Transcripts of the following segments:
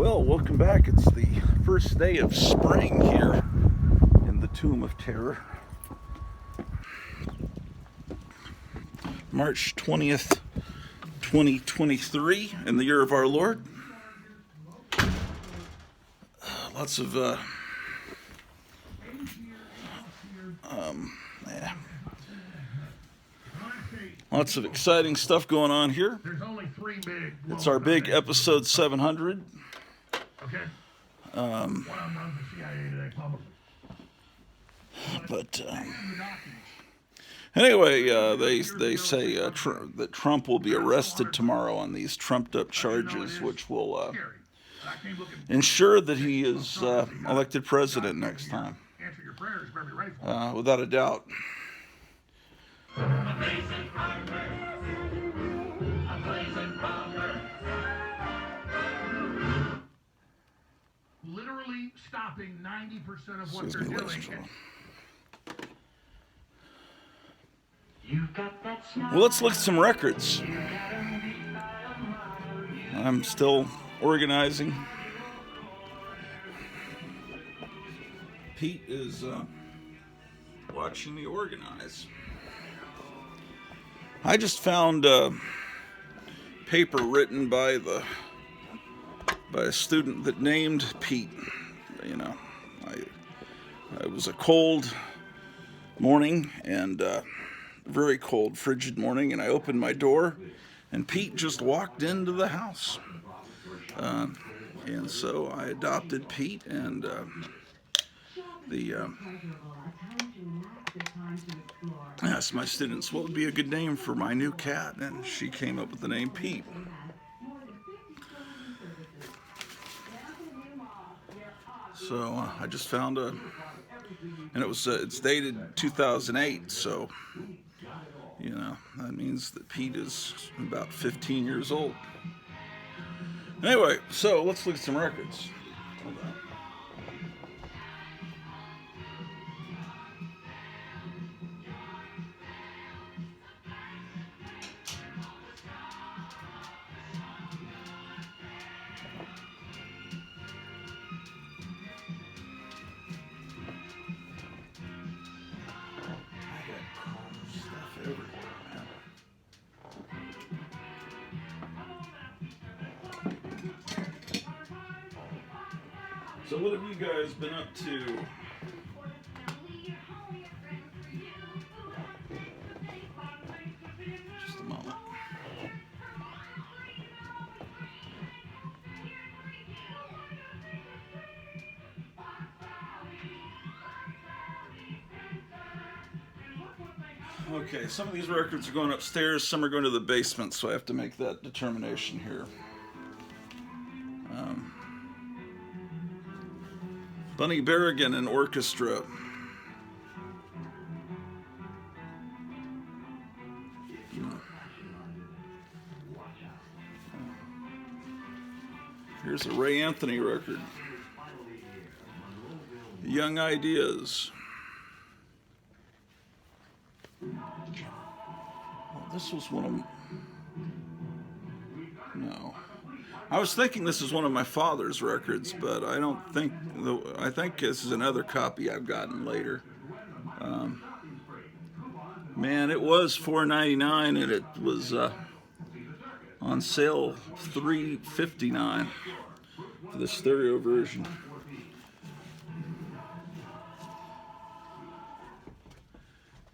Well, welcome back. It's the first day of spring here in the Tomb of Terror. March 20th, 2023, in the year of our Lord. Lots of lots of exciting stuff going on here. It's our big episode 700. But anyway, they say that Trump will be arrested tomorrow on these trumped-up charges, which will ensure that he is elected president next time, without a doubt. Literally stopping 90% of what they're doing. Well, let's look at some records. I'm still organizing. Pete is watching me organize. I just found a paper written by a student that named Pete. You know, it was a cold morning and very cold, frigid morning, and I opened my door, and Pete just walked into the house. And so I adopted Pete, and I asked my students what would be a good name for my new cat, and she came up with the name Pete. So I just found and it's dated 2008, so you know that means that Pete is about 15 years old. Anyway, so let's look at some records. Hold on. So what have you guys been up to? Just a moment. Okay, some of these records are going upstairs, some are going to the basement, so I have to make that determination here. Bunny Berrigan and Orchestra. Here's a Ray Anthony record. Young Ideas. Well, this was one of them. No. I was thinking this is one of my father's records, but I don't think. I think this is another copy I've gotten later. Man, it was $4.99, and it was on sale $3.59 for the stereo version.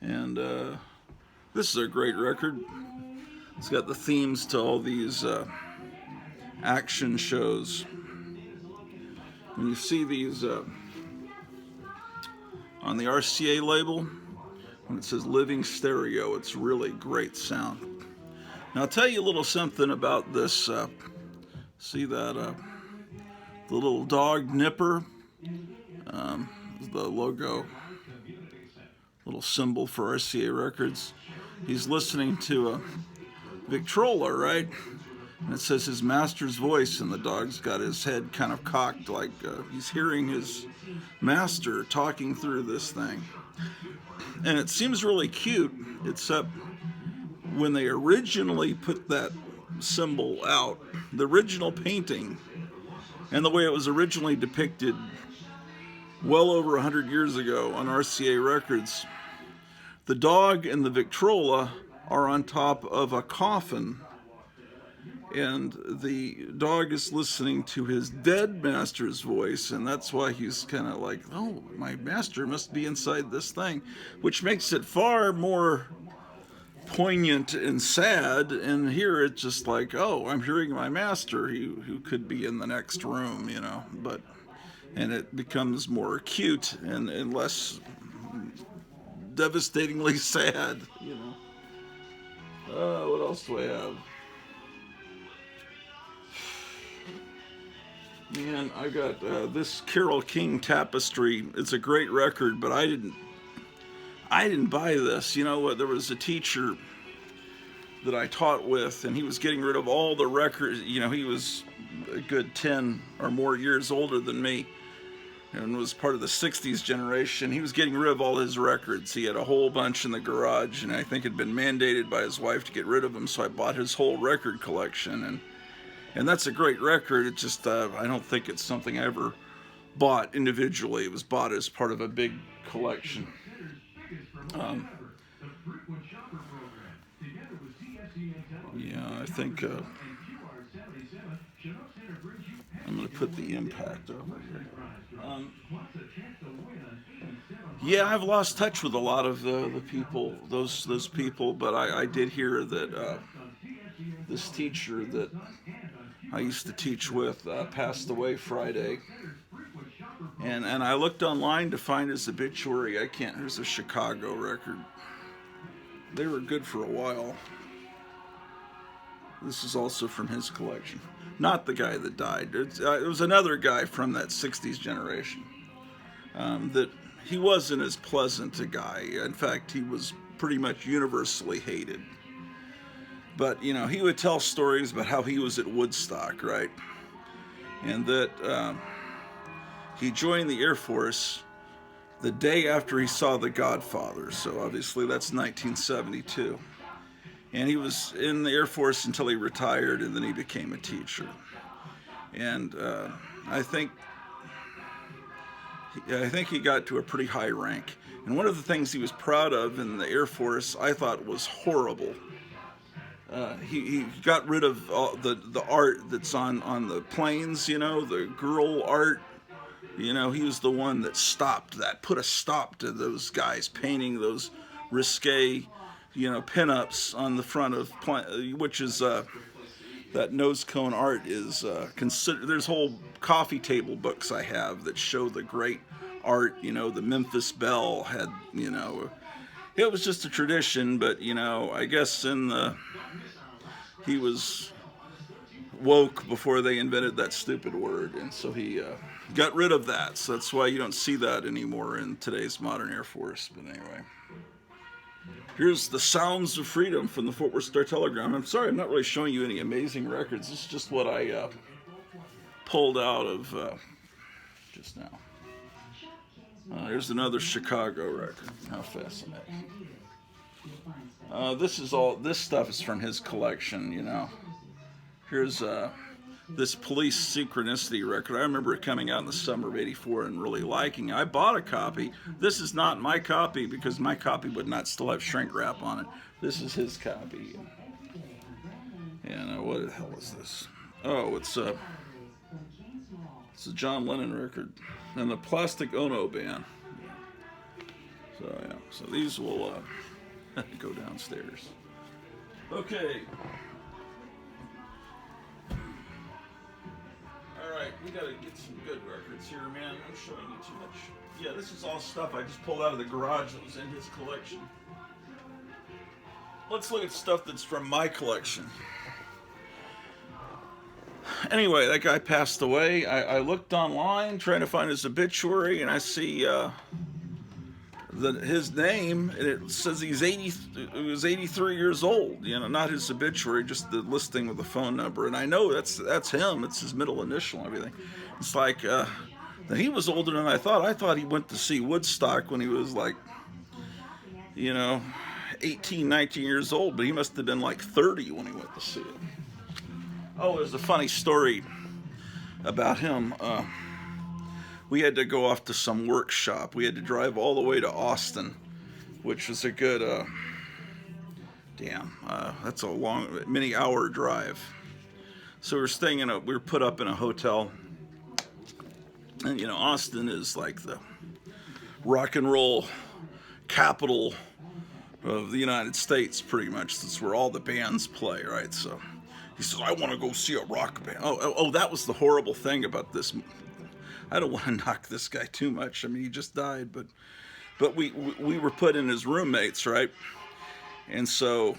And this is a great record. It's got the themes to all these action shows. When you see these on the RCA label, when it says Living Stereo, it's really great sound. Now I'll tell you a little something about this. See that the little dog Nipper, the logo, little symbol for RCA Records. He's listening to a Victrola, right? And it says his master's voice, and the dog's got his head kind of cocked like he's hearing his master talking through this thing. And it seems really cute, except when they originally put that symbol out, the original painting and the way it was originally depicted well over 100 years ago on RCA records. The dog and the Victrola are on top of a coffin, and the dog is listening to his dead master's voice, and that's why he's kind of like, oh, my master must be inside this thing, which makes it far more poignant and sad. And here it's just like, oh, I'm hearing my master who could be in the next room, you know. But and it becomes more acute and less devastatingly sad, you know. What else do I have? Man, I got this Carole King tapestry. It's a great record, but I didn't buy this. You know what? There was a teacher that I taught with, and he was getting rid of all the records. You know, he was a good 10 or more years older than me, and was part of the 60s generation. He was getting rid of all his records. He had a whole bunch in the garage, and I think had been mandated by his wife to get rid of them, so I bought his whole record collection. And that's a great record. It just, I don't think it's something I ever bought individually. It was bought as part of a big collection. Yeah, I think I'm going to put the Impact over here. Yeah, I've lost touch with a lot of the people, those people, but I did hear that this teacher that I used to teach with passed away Friday, and I looked online to find his obituary. Here's a Chicago record. They were good for a while. This is also from his collection. Not the guy that died. It was another guy from that 60s generation. That he wasn't as pleasant a guy. In fact, he was pretty much universally hated. But, you know, he would tell stories about how he was at Woodstock, right? And that he joined the Air Force the day after he saw The Godfather. So obviously that's 1972. And he was in the Air Force until he retired, and then he became a teacher. And I think he got to a pretty high rank. And one of the things he was proud of in the Air Force, I thought was horrible. He got rid of all the art that's on the planes, you know, the girl art. You know, he was the one that put a stop to those guys painting those risque, you know, pinups on the front of which is that nose cone art is considered. There's whole coffee table books I have that show the great art. You know, the Memphis Belle had, you know, it was just a tradition. But you know, I guess he was woke before they invented that stupid word, and so he got rid of that. So that's why you don't see that anymore in today's modern Air Force. But anyway. Here's the Sounds of Freedom from the Fort Worth Star-Telegram. I'm sorry, I'm not really showing you any amazing records. This is just what I pulled out of just now. Here's another Chicago record. How fascinating. This stuff is from his collection, you know. Here's this Police Synchronicity record. I remember it coming out in the summer of '84 and really liking it. I bought a copy. This is not my copy because my copy would not still have shrink wrap on it. This is his copy. And what the hell is this? Oh, it's a John Lennon record and the Plastic Ono Band. So yeah, so these will go downstairs. Okay. Alright, we gotta get some good records here, man. I'm showing you too much. Yeah, this is all stuff I just pulled out of the garage that was in his collection. Let's look at stuff that's from my collection. Anyway, that guy passed away. I looked online trying to find his obituary, and I see his name, and it says he was 83 years old. You know, not his obituary, just the listing with the phone number. And I know that's him. It's his middle initial and everything. It's like he was older than I thought. I thought he went to see Woodstock when he was like, you know, 18, 19 years old, but he must have been like 30 when he went to see it. Oh, there's a funny story about him. We had to go off to some workshop. We had to drive all the way to Austin, which was a good, that's a long, many hour drive. So we were put up in a hotel. And, Austin is like the rock and roll capital of the United States, pretty much. That's where all the bands play, right? So he says, I want to go see a rock band. Oh, that was the horrible thing about this. I don't want to knock this guy too much. I mean, he just died, but we were put in as roommates, right? And so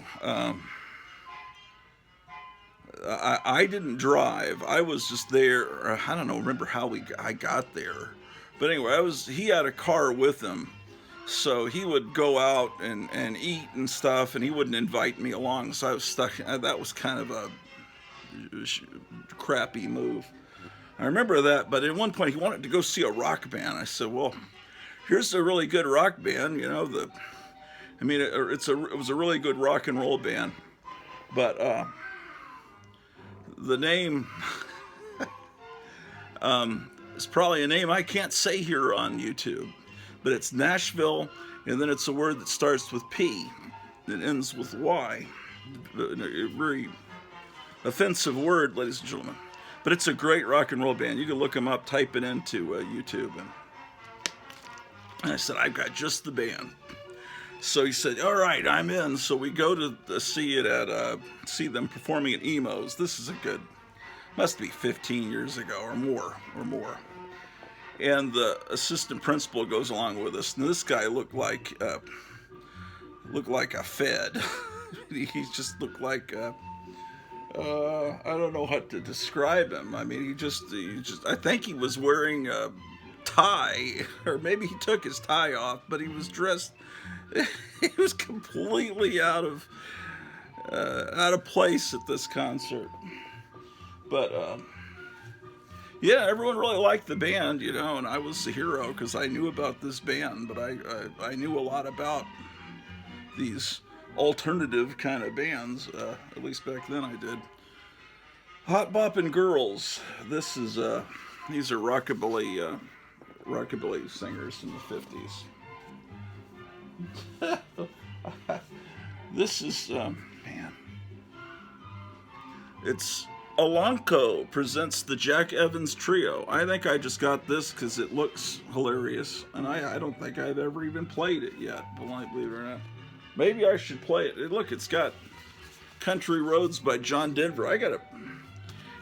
I didn't drive. I was just there. I don't know, remember how I got there. But anyway, he had a car with him. So he would go out and eat and stuff, and he wouldn't invite me along. So I was stuck. That was kind of a crappy move. I remember that. But at one point, he wanted to go see a rock band. I said, well, here's a really good rock band. It was a really good rock and roll band. But the name is probably a name I can't say here on YouTube. But it's Nashville, and then it's a word that starts with P and ends with Y. A very offensive word, ladies and gentlemen. But it's a great rock and roll band. You can look them up, type it into YouTube. And I said, I've got just the band. So he said, all right, I'm in. So we go to see them performing at Emo's. This is must be 15 years ago or more. And the assistant principal goes along with us. And this guy looked like a Fed. He just looked like I don't know how to describe him. I mean, he just I think he was wearing a tie, or maybe he took his tie off, but he was dressed. He was completely out of place at this concert. But yeah, everyone really liked the band, and I was the hero because I knew about this band, but I knew a lot about these alternative kind of bands, at least back then I did. Hot Boppin' Girls. These are rockabilly singers in the 50s. This is, man. It's Alanco presents the Jack Evans Trio. I think I just got this because it looks hilarious, and I don't think I've ever even played it yet, believe it or not. Maybe I should play it. Look, it's got Country Roads by John Denver.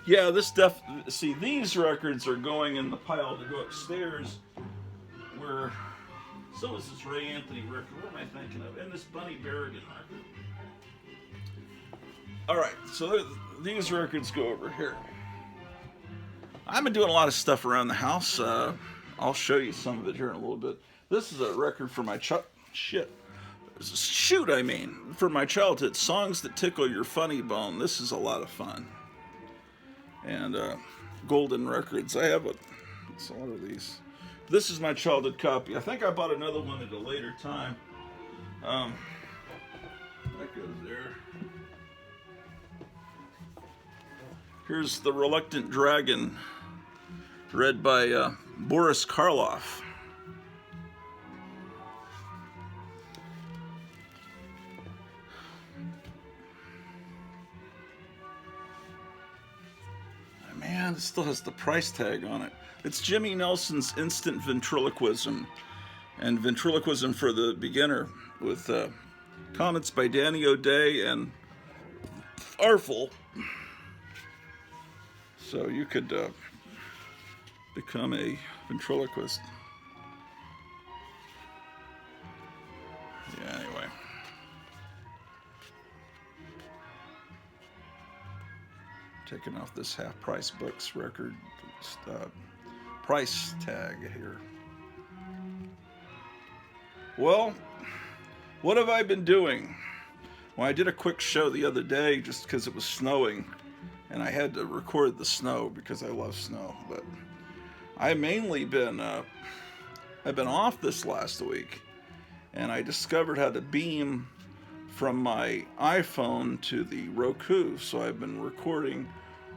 Yeah, see, these records are going in the pile to go upstairs, so is this Ray Anthony record. What am I thinking of? And this Bunny Berrigan record. All right, so these records go over here. I've been doing a lot of stuff around the house. I'll show you some of it here in a little bit. This is a record for my for my childhood. Songs that tickle your funny bone. This is a lot of fun. And Golden Records. I have a lot of these. This is my childhood copy. I think I bought another one at a later time. That goes there. Here's The Reluctant Dragon, read by Boris Karloff. Man, it still has the price tag on it. It's Jimmy Nelson's Instant Ventriloquism, and Ventriloquism for the Beginner, with comments by Danny O'Day and Arful. So you could become a ventriloquist. Yeah, anyway. Taking off this half-price books record price tag here. Well, what have I been doing? Well, I did a quick show the other day just because it was snowing, and I had to record the snow because I love snow. But I mainly I've been off this last week, and I discovered how to beam from my iPhone to the Roku. So I've been recording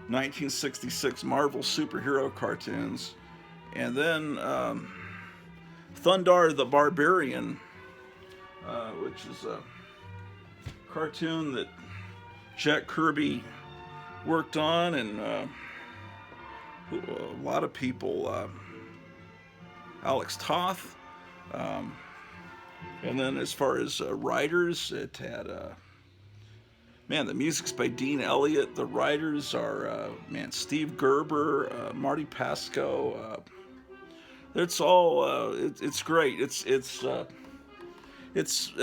1966 Marvel superhero cartoons. And then Thundar the Barbarian, which is a cartoon that Jack Kirby worked on, and a lot of people, Alex Toth. And then as far as writers, it had, man, the music's by Dean Elliott. The writers are, Steve Gerber, Marty Pasco. It's all, it's great. It's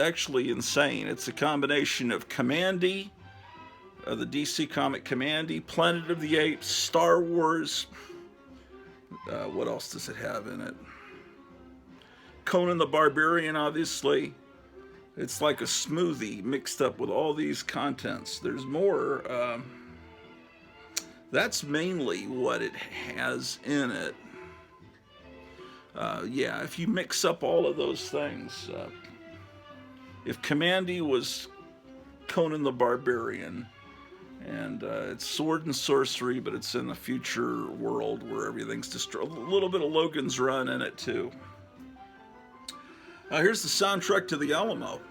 actually insane. It's a combination of Commandy, the DC comic Commandy, Planet of the Apes, Star Wars. What else does it have in it? Conan the Barbarian, obviously. It's like a smoothie mixed up with all these contents. There's more. That's mainly what it has in it. Yeah, if you mix up all of those things, if Commandy was Conan the Barbarian, and it's sword and sorcery, but it's in a future world where everything's destroyed. A little bit of Logan's Run in it too. Here's the soundtrack to the Alamo.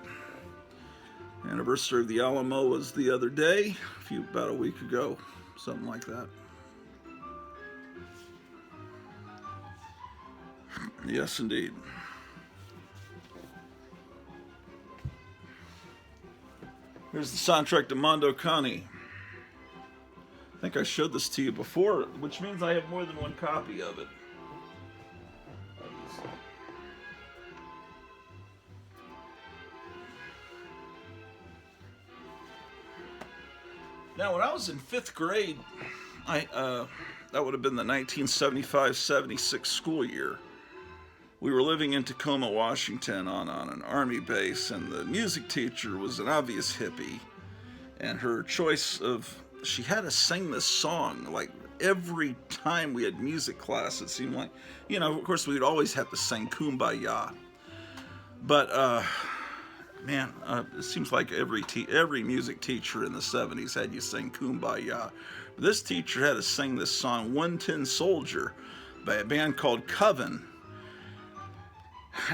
Anniversary of the Alamo was the other day, about a week ago, something like that. Yes, indeed. Here's the soundtrack to Mondo Cane. I think I showed this to you before, which means I have more than one copy of it. Now, when I was in 5th grade, that would have been the 1975-76 school year. We were living in Tacoma, Washington on an Army base, and the music teacher was an obvious hippie. And her choice of, she had us sing this song, like every time we had music class, it seemed like, of course we would always have to sing Kumbaya. But, man, it seems like every music teacher in the 70s had you sing Kumbaya. This teacher had us sing this song, One Tin Soldier, by a band called Coven.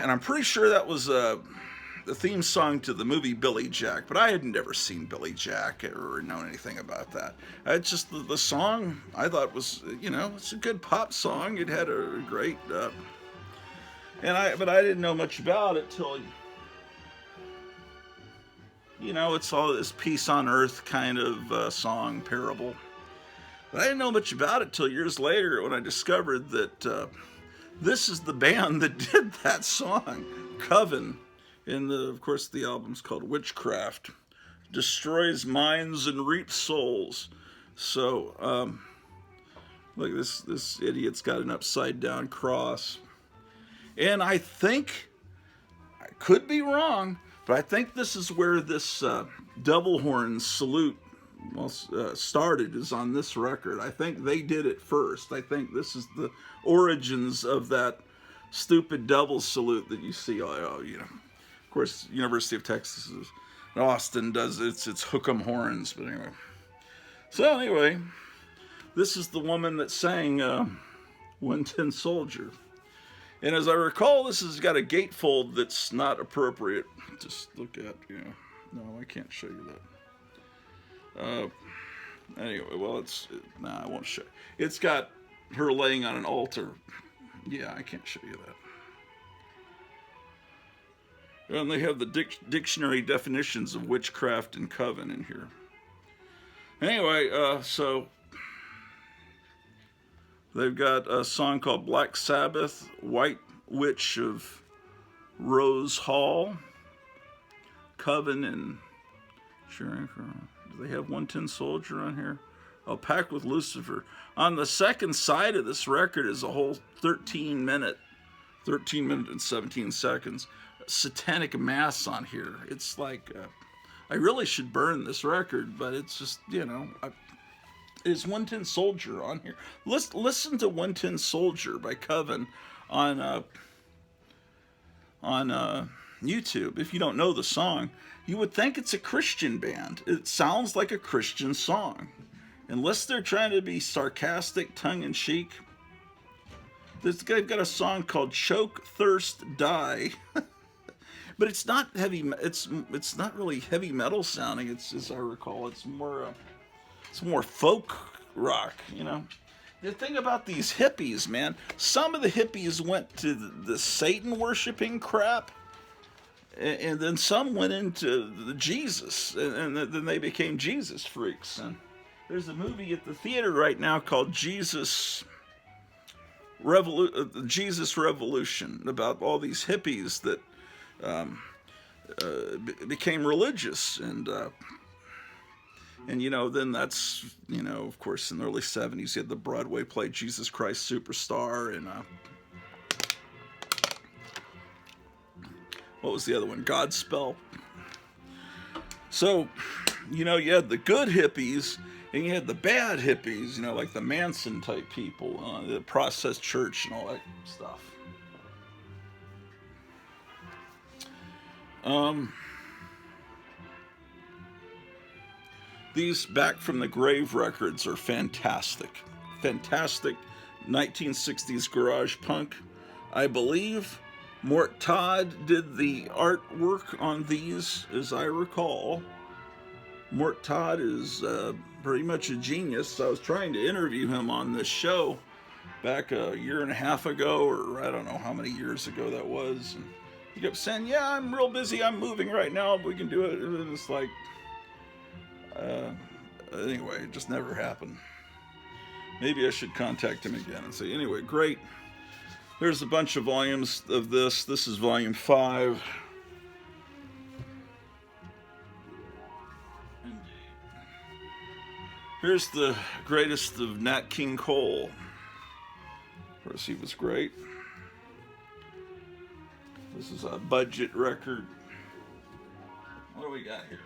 And I'm pretty sure that was the theme song to the movie Billy Jack, but I had never seen Billy Jack or known anything about that. It's just the song I thought was, it's a good pop song. It had a great, but I didn't know much about it till, it's all this peace on earth kind of song, parable. But I didn't know much about it till years later when I discovered that this is the band that did that song, Coven. And of course, the album's called Witchcraft. Destroys minds and reaps souls. So, look, this idiot's got an upside down cross. And I think, I could be wrong, but I think this is where this devil horn salute started, is on this record. I think they did it first. I think this is the origins of that stupid devil salute that you see. Of course, University of Texas in Austin does it's hook 'em horns. But anyway, so anyway, this is the woman that sang One Tin Soldier. And as I recall, this has got a gatefold that's not appropriate. Just look at, no, I can't show you that. Anyway, well, I won't show. It's got her laying on an altar. Yeah, I can't show you that. And they have the dictionary definitions of witchcraft and coven in here. Anyway, so they've got a song called Black Sabbath, White Witch of Rose Hall, Coven, and do they have One Tin Soldier on here? Oh, Pact with Lucifer. On the second side of this record is a whole 13 minute and 17 seconds satanic mass on here. It's like, I really should burn this record, but it's just, is One Tin Soldier on here. Listen to One Tin Soldier by Coven on YouTube. If you don't know the song, you would think it's a Christian band. It sounds like a Christian song. unless they're trying to be sarcastic, tongue-in-cheek. This guy's got a song called "Choke, Thirst, Die," but it's not heavy. It's not really heavy metal sounding. It's, as I recall, it's more folk rock. You know, the thing about these hippies, man, some of the hippies went to the Satan worshiping crap, and then some went into the Jesus, and then they became Jesus freaks. And there's a movie at the theater right now called Jesus Revolution, about all these hippies that became religious, and you know, then that's, you know, of course, in the early 70s, you had the Broadway play Jesus Christ Superstar, and what was the other one? Godspell. So, you know, you had the good hippies, and you had the bad hippies, you know, like the Manson type people, the Process Church and all that stuff. These Back from the Grave records are fantastic. Fantastic 1960s garage punk. I believe Mort Todd did the artwork on these, as I recall. Mort Todd is pretty much a genius. I was trying to interview him on this show back a year and a half ago, or I don't know how many years ago that was. And he kept saying, "Yeah, I'm real busy. I'm moving right now. We can do it." And it's like, anyway, it just never happened. Maybe I should contact him again and say, anyway, great. There's a bunch of volumes of this. This is volume 5. Here's the greatest of Nat King Cole. Of course, he was great. This is a budget record. What do we got here?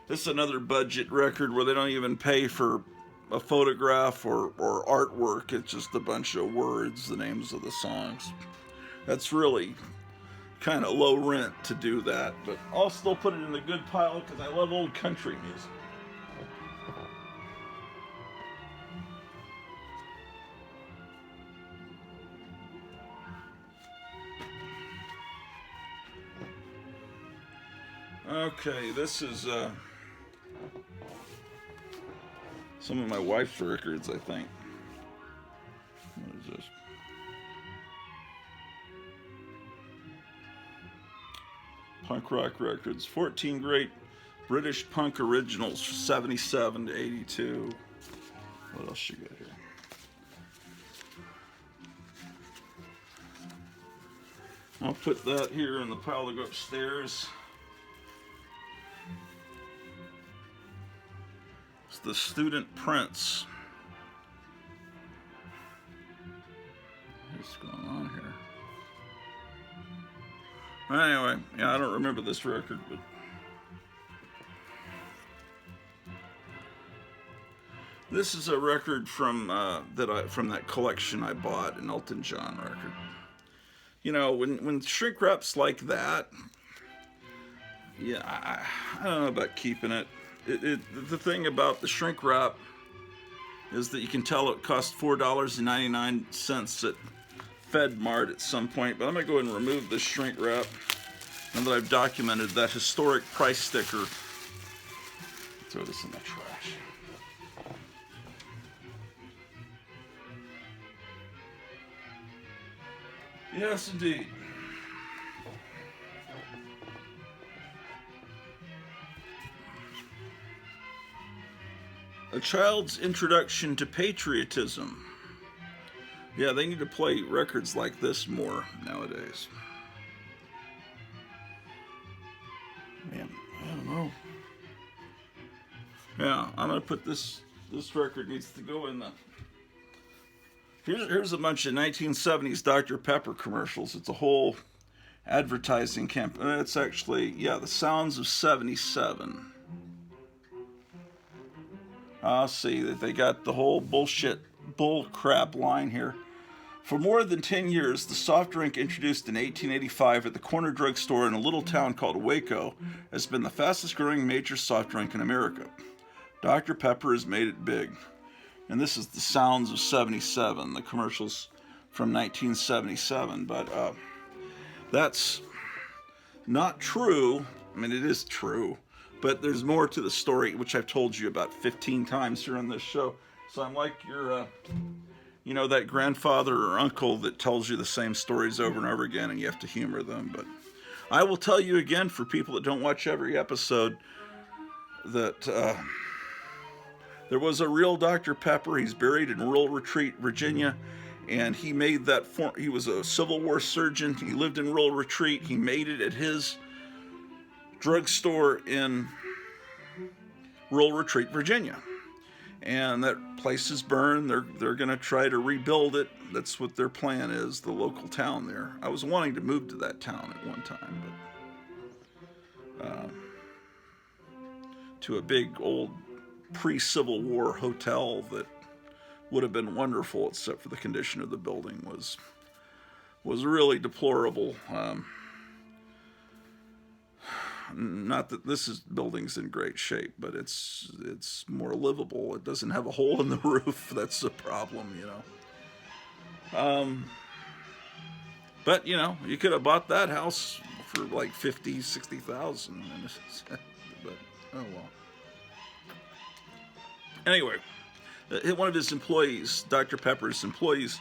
This is another budget record where they don't even pay for a photograph or artwork. It's just a bunch of words, the names of the songs. That's really kind of low rent to do that, but I'll still put it in the good pile because I love old country music. Okay, this is some of my wife's records, I think. What is this? Punk rock records. 14 great British punk originals, 77 to 82. What else you got here? I'll put that here in the pile to go upstairs. It's the Student Prince. What's going on here? Anyway, yeah, I don't remember this record, but this is a record from from that collection I bought, an Elton John record. You know, when shrink wrap's like that, yeah, I don't know about keeping it. The thing about the shrink wrap is that you can tell it cost $4.99 at FedMart at some point, but I'm going to go ahead and remove this shrink wrap now that I've documented that historic price sticker. Throw this in the trash. Yes, indeed. A Child's Introduction to Patriotism. Yeah, they need to play records like this more nowadays. Man, I don't know. Yeah, I'm gonna put this record needs to go in the. Here's a bunch of 1970s Dr. Pepper commercials. It's a whole advertising campaign. It's actually, yeah, the Sounds of 77. I'll see that they got the whole bull crap line here. For more than 10 years, the soft drink introduced in 1885 at the corner drugstore in a little town called Waco has been the fastest growing major soft drink in America. Dr. Pepper has made it big. And this is the sounds of 77, the commercials from 1977. But that's not true. I mean, it is true. But there's more to the story, which I've told you about 15 times here on this show. So I'm like your, that grandfather or uncle that tells you the same stories over and over again, and you have to humor them. But I will tell you again, for people that don't watch every episode, that there was a real Dr. Pepper. He's buried in Rural Retreat, Virginia, and he made that he was a Civil War surgeon. He lived in Rural Retreat. He made it at his drugstore in Rural Retreat, Virginia. And that place is burned. They're going to try to rebuild it. That's what their plan is, the local town there. I was wanting to move to that town at one time, but to a big old pre-Civil War hotel that would have been wonderful, except for the condition of the building was really deplorable. Not that this building's in great shape, but it's more livable. It doesn't have a hole in the roof. That's the problem, But you could have bought that house for like 50, 60,000. But oh well. Anyway, one of his employees, Dr. Pepper's employees,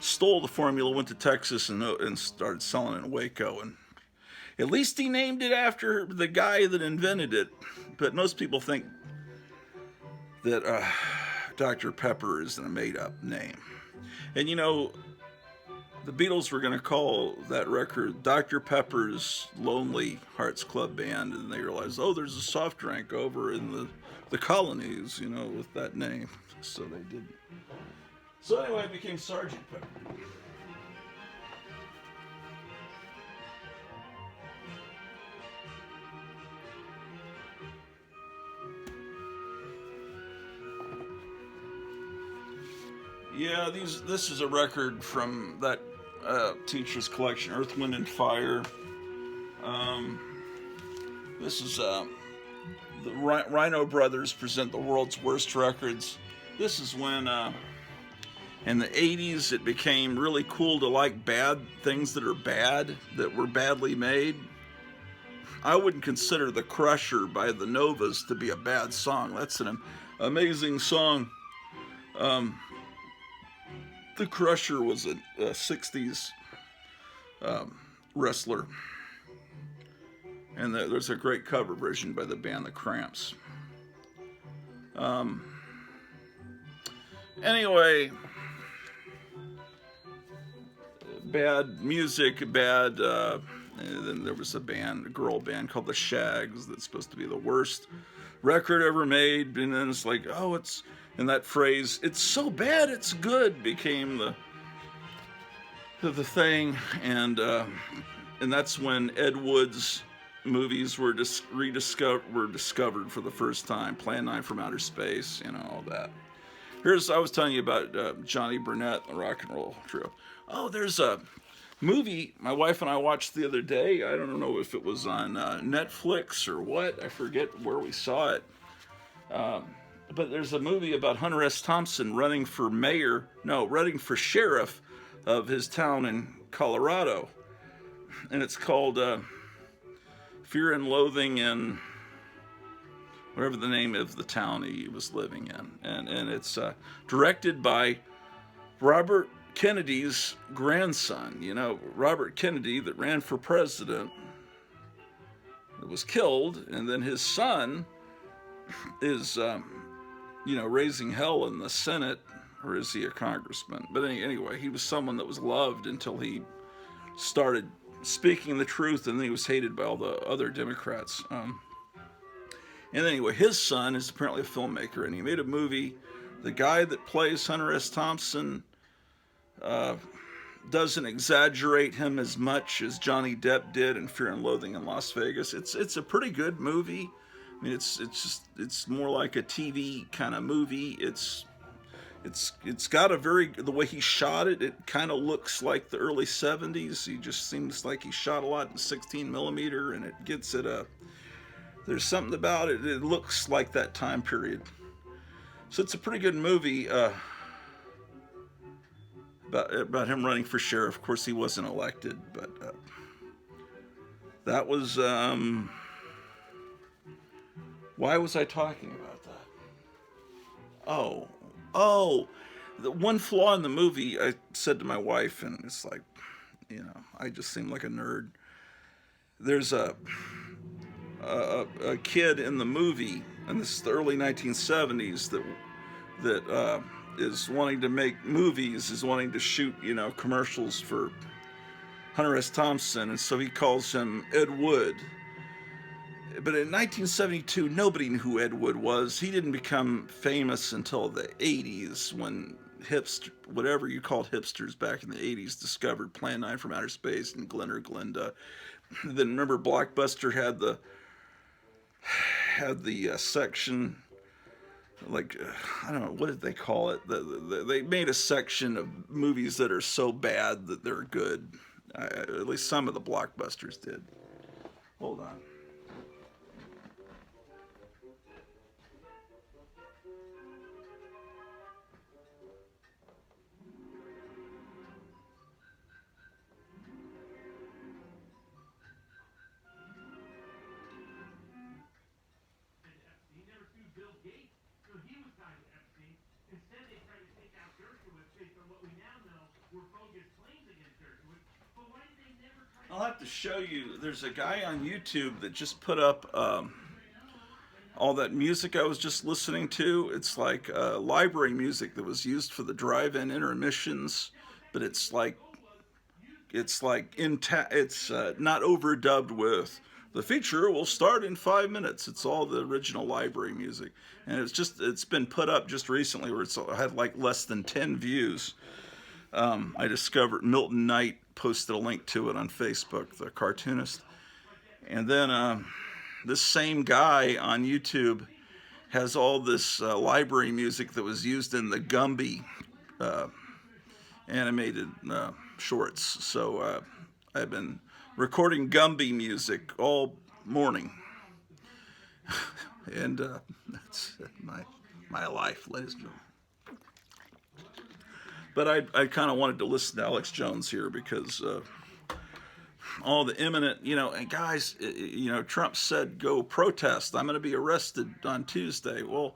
stole the formula, went to Texas, and started selling it in Waco. And at least he named it after the guy that invented it. But most people think that Dr. Pepper is a made-up name. And the Beatles were going to call that record Dr. Pepper's Lonely Hearts Club Band, and they realized, there's a soft drink over in the colonies, with that name. So they didn't. So anyway, it became Sergeant Pepper. Yeah, this is a record from that teacher's collection, Earth, Wind, and Fire. This is the Rhino Brothers present the world's worst records. This is when in the 80s it became really cool to like bad things that are bad, that were badly made. I wouldn't consider The Crusher by the Novas to be a bad song. That's an amazing song. The Crusher was a 60s wrestler. And there's a great cover version by the band The Cramps. Anyway, bad music, bad... and then there was a girl band called The Shags that's supposed to be the worst record ever made. And then it's like, and that phrase, it's so bad it's good, became the thing. And that's when Ed Wood's movies were discovered for the first time. Plan 9 from Outer Space, all that. I was telling you about Johnny Burnett, the rock and roll trio. There's a movie my wife and I watched the other day. I don't know if it was on Netflix or what. I forget where we saw it. But there's a movie about Hunter S. Thompson running for sheriff of his town in Colorado. And it's called Fear and Loathing in whatever the name of the town he was living in. And it's directed by Robert Kennedy's grandson. Robert Kennedy that ran for president, that was killed, and then his son is, raising hell in the Senate, or is he a congressman? But anyway, he was someone that was loved until he started speaking the truth, and then he was hated by all the other Democrats. And anyway, his son is apparently a filmmaker, and he made a movie. The guy that plays Hunter S. Thompson doesn't exaggerate him as much as Johnny Depp did in Fear and Loathing in Las Vegas. It's a pretty good movie. I mean, it's more like a TV kind of movie. It's got the way he shot it. It kind of looks like the early 70s. He just seems like he shot a lot in 16 millimeter, and it gets at a There's something about it. It looks like that time period. So it's a pretty good movie about him running for sheriff. Of course, he wasn't elected, but that was. Why was I talking about that? Oh, oh, the one flaw in the movie. I said to my wife, and it's like, I just seem like a nerd. There's a kid in the movie, and this is the early 1970s, that is wanting to make movies, is wanting to shoot, commercials for Hunter S. Thompson, and so he calls him Ed Wood. But in 1972, nobody knew who Ed Wood was. He didn't become famous until the 80s, when whatever you called hipsters back in the 80s, discovered Plan 9 from Outer Space and Glen or Glinda. Then remember, Blockbuster had the section, like, I don't know, what did they call it? They made a section of movies that are so bad that they're good. At least some of the Blockbusters did. Hold on. I'll have to show you. There's a guy on YouTube that just put up all that music I was just listening to. It's like library music that was used for the drive-in intermissions, but it's like it's not overdubbed with the feature will start in 5 minutes. It's all the original library music, and it's been put up just recently where it's had like less than 10 views. I discovered Milton Knight posted a link to it on Facebook, the cartoonist. And then this same guy on YouTube has all this library music that was used in the Gumby animated shorts. So I've been recording Gumby music all morning. And that's my life, ladies and gentlemen. But I kind of wanted to listen to Alex Jones here because all the imminent, and guys, Trump said go protest. I'm going to be arrested on Tuesday. Well,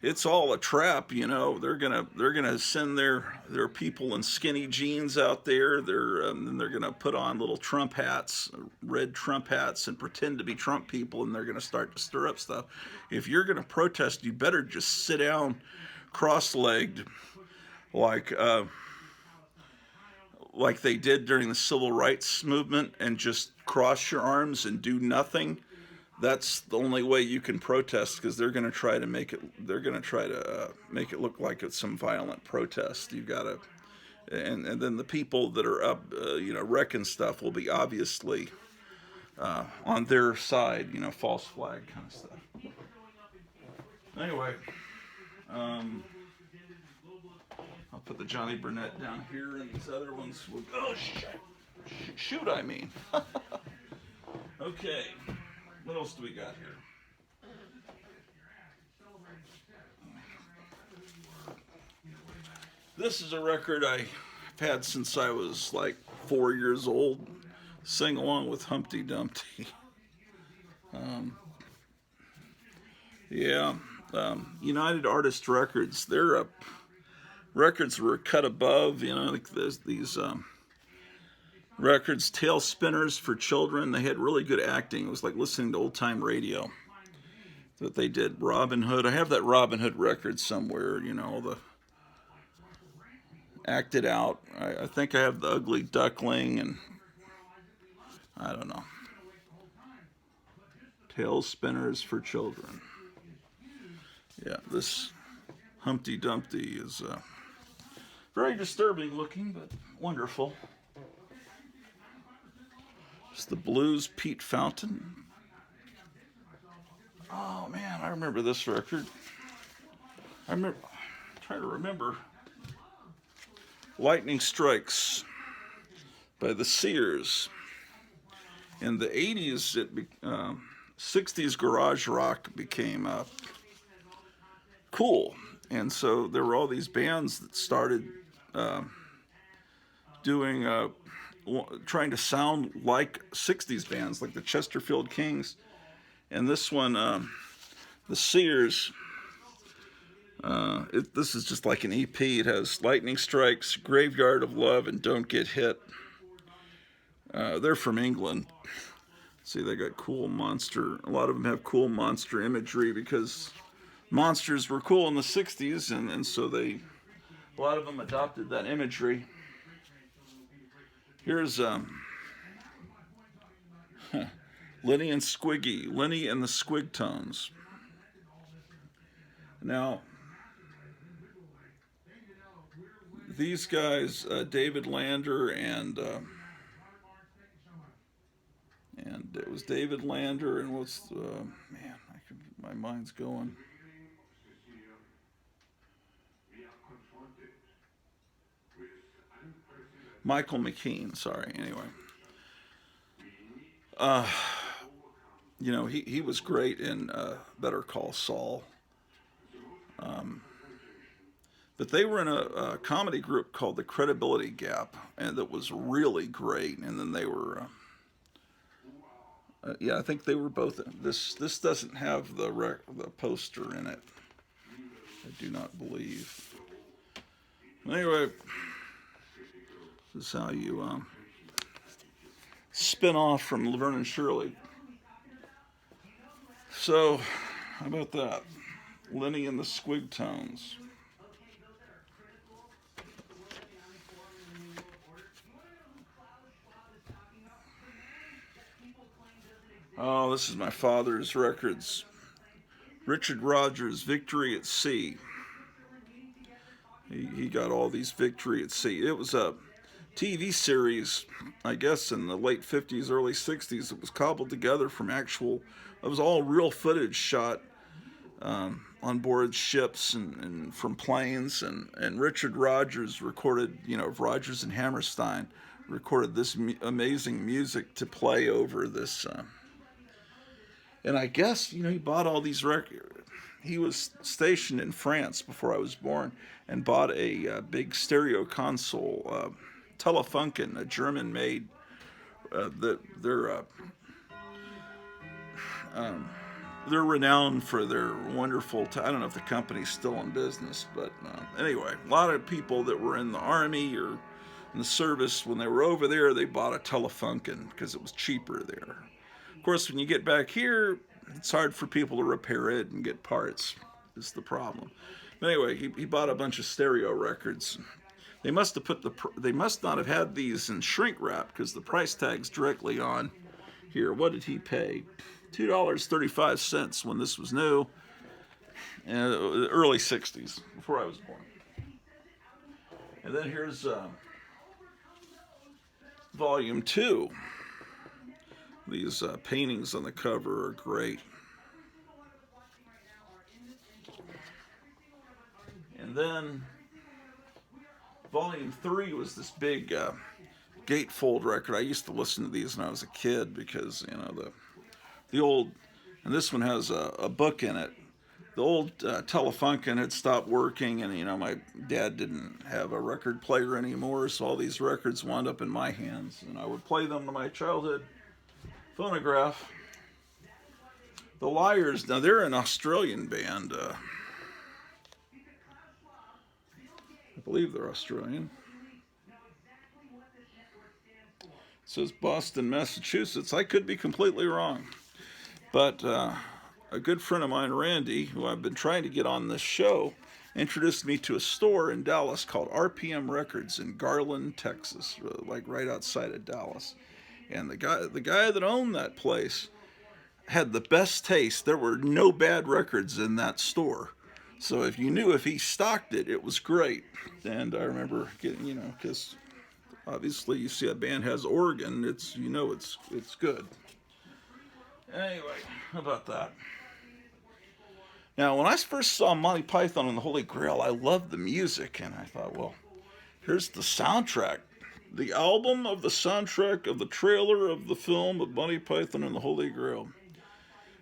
it's all a trap. They're gonna send their people in skinny jeans out there. Then they're gonna put on little Trump hats, red Trump hats, and pretend to be Trump people, and they're gonna start to stir up stuff. If you're gonna protest, you better just sit down, cross-legged, like they did during the civil rights movement, and just cross your arms and do nothing. That's the only way you can protest, because they're going to try to make it look like it's some violent protest. You got to, and then the people that are up, wrecking stuff will be obviously on their side, false flag kind of stuff. Anyway, I'll put the Johnny Burnett down here, and these other ones will. Oh shoot! I mean. Okay. What else do we got here? This is a record I've had since I was like 4 years old. Sing along with Humpty Dumpty. United Artists Records. Their records were cut above. Like there's these. Records, Tail Spinners for Children. They had really good acting. It was like listening to old-time radio that they did. Robin Hood. I have that Robin Hood record somewhere, the acted out. I think I have the Ugly Duckling, and I don't know. Tail Spinners for Children. Yeah, this Humpty Dumpty is very disturbing looking, but wonderful. The Blues, Pete Fountain. Oh man, I remember this record. I'm trying to remember. Lightning Strikes by the Sears. In the 80s, '60s garage rock became cool, and so there were all these bands that started uh, doing trying to sound like '60s bands, like the Chesterfield Kings, and this one, the Sears. This is just like an EP. It has Lightning Strikes, Graveyard of Love, and Don't Get Hit. They're from England. See, they got cool monster. A lot of them have cool monster imagery because monsters were cool in the '60s, and so a lot of them adopted that imagery. Here's Lenny and Squiggy, Lenny and the Squig Tones. Now, these guys, David Lander and it was David Lander and what's man, my mind's going. Michael McKean, sorry. Anyway, you know, he was great in Better Call Saul. But they were in a comedy group called The Credibility Gap, and that was really great. And then they were, yeah, I think they were both. This doesn't have the poster in it. I do not believe. Anyway, this is how you spin off from Laverne and Shirley. So, how about that? Lenny and the Squig Tones. Oh, this is my father's records. Richard Rodgers, Victory at Sea. He got all these Victory at Sea. It was a TV series, I guess, in the late 50s, early 60s. It was cobbled together from actual, it was all real footage shot on board ships and from planes. And Richard Rodgers recorded, you know, Rodgers and Hammerstein recorded this amazing music to play over this. And I guess, you know, he bought all these records. He was stationed in France before I was born and bought a big stereo console, Telefunken, a German-made. They're renowned for their wonderful. I don't know if the company's still in business, but anyway, a lot of people that were in the army or in the service, when they were over there, they bought a Telefunken because it was cheaper there. Of course, when you get back here, it's hard for people to repair it and get parts. Is the problem. But anyway, he bought a bunch of stereo records. They must have they must not have had these in shrink wrap because the price tag's directly on here. What did he pay? $2.35 when this was new. Early '60s, before I was born. And then here's Volume 2. These paintings on the cover are great. And then Volume 3 was this big gatefold record. I used to listen to these when I was a kid because, you know, the old, and this one has a book in it. The old Telefunken had stopped working, and, you know, my dad didn't have a record player anymore, so all these records wound up in my hands, and I would play them to my childhood phonograph. The Liars, now they're an Australian band. I believe they're Australian. It says Boston, Massachusetts. I could be completely wrong. But a good friend of mine, Randy, who I've been trying to get on this show, introduced me to a store in Dallas called RPM Records in Garland, Texas, like right outside of Dallas. And the guy that owned that place had the best taste. There were no bad records in that store. So if you knew if he stocked it, it was great. And I remember getting, you know, because obviously you see a band has organ, it's, you know, it's good. Anyway, how about that? Now, when I first saw Monty Python and the Holy Grail, I loved the music, and I thought, well, here's the soundtrack. The album of the soundtrack of the trailer of the film of Monty Python and the Holy Grail.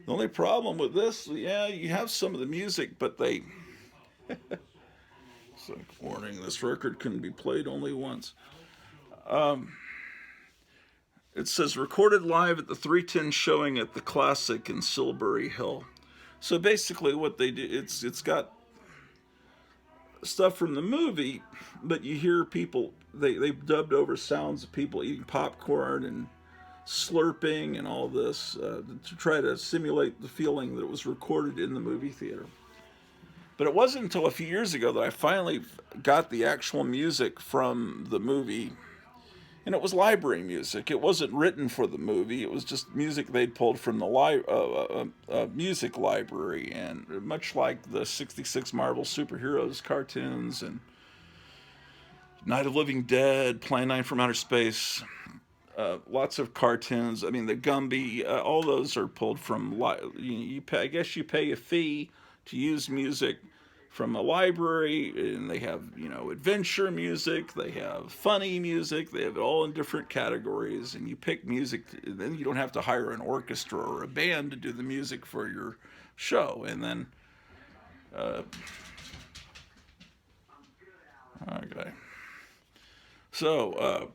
The only problem with this, yeah, you have some of the music, but they. It's like, warning, this record can be played only once. It says recorded live at the 310 showing at the Classic in Silbury Hill. So basically, what they do, it's got stuff from the movie, but you hear people, they've dubbed over sounds of people eating popcorn and slurping and all this to try to simulate the feeling that it was recorded in the movie theater. But it wasn't until a few years ago that I finally got the actual music from the movie. And it was library music. It wasn't written for the movie. It was just music they'd pulled from the music library. And much like the 66 Marvel superheroes cartoons and Night of Living Dead, Plan 9 from Outer Space, lots of cartoons. I mean, the Gumby, all those are pulled from, you pay, I guess you pay a fee to use music from a library, and they have, adventure music, they have funny music, they have it all in different categories, and you pick music, and then you don't have to hire an orchestra or a band to do the music for your show. And then, okay. So,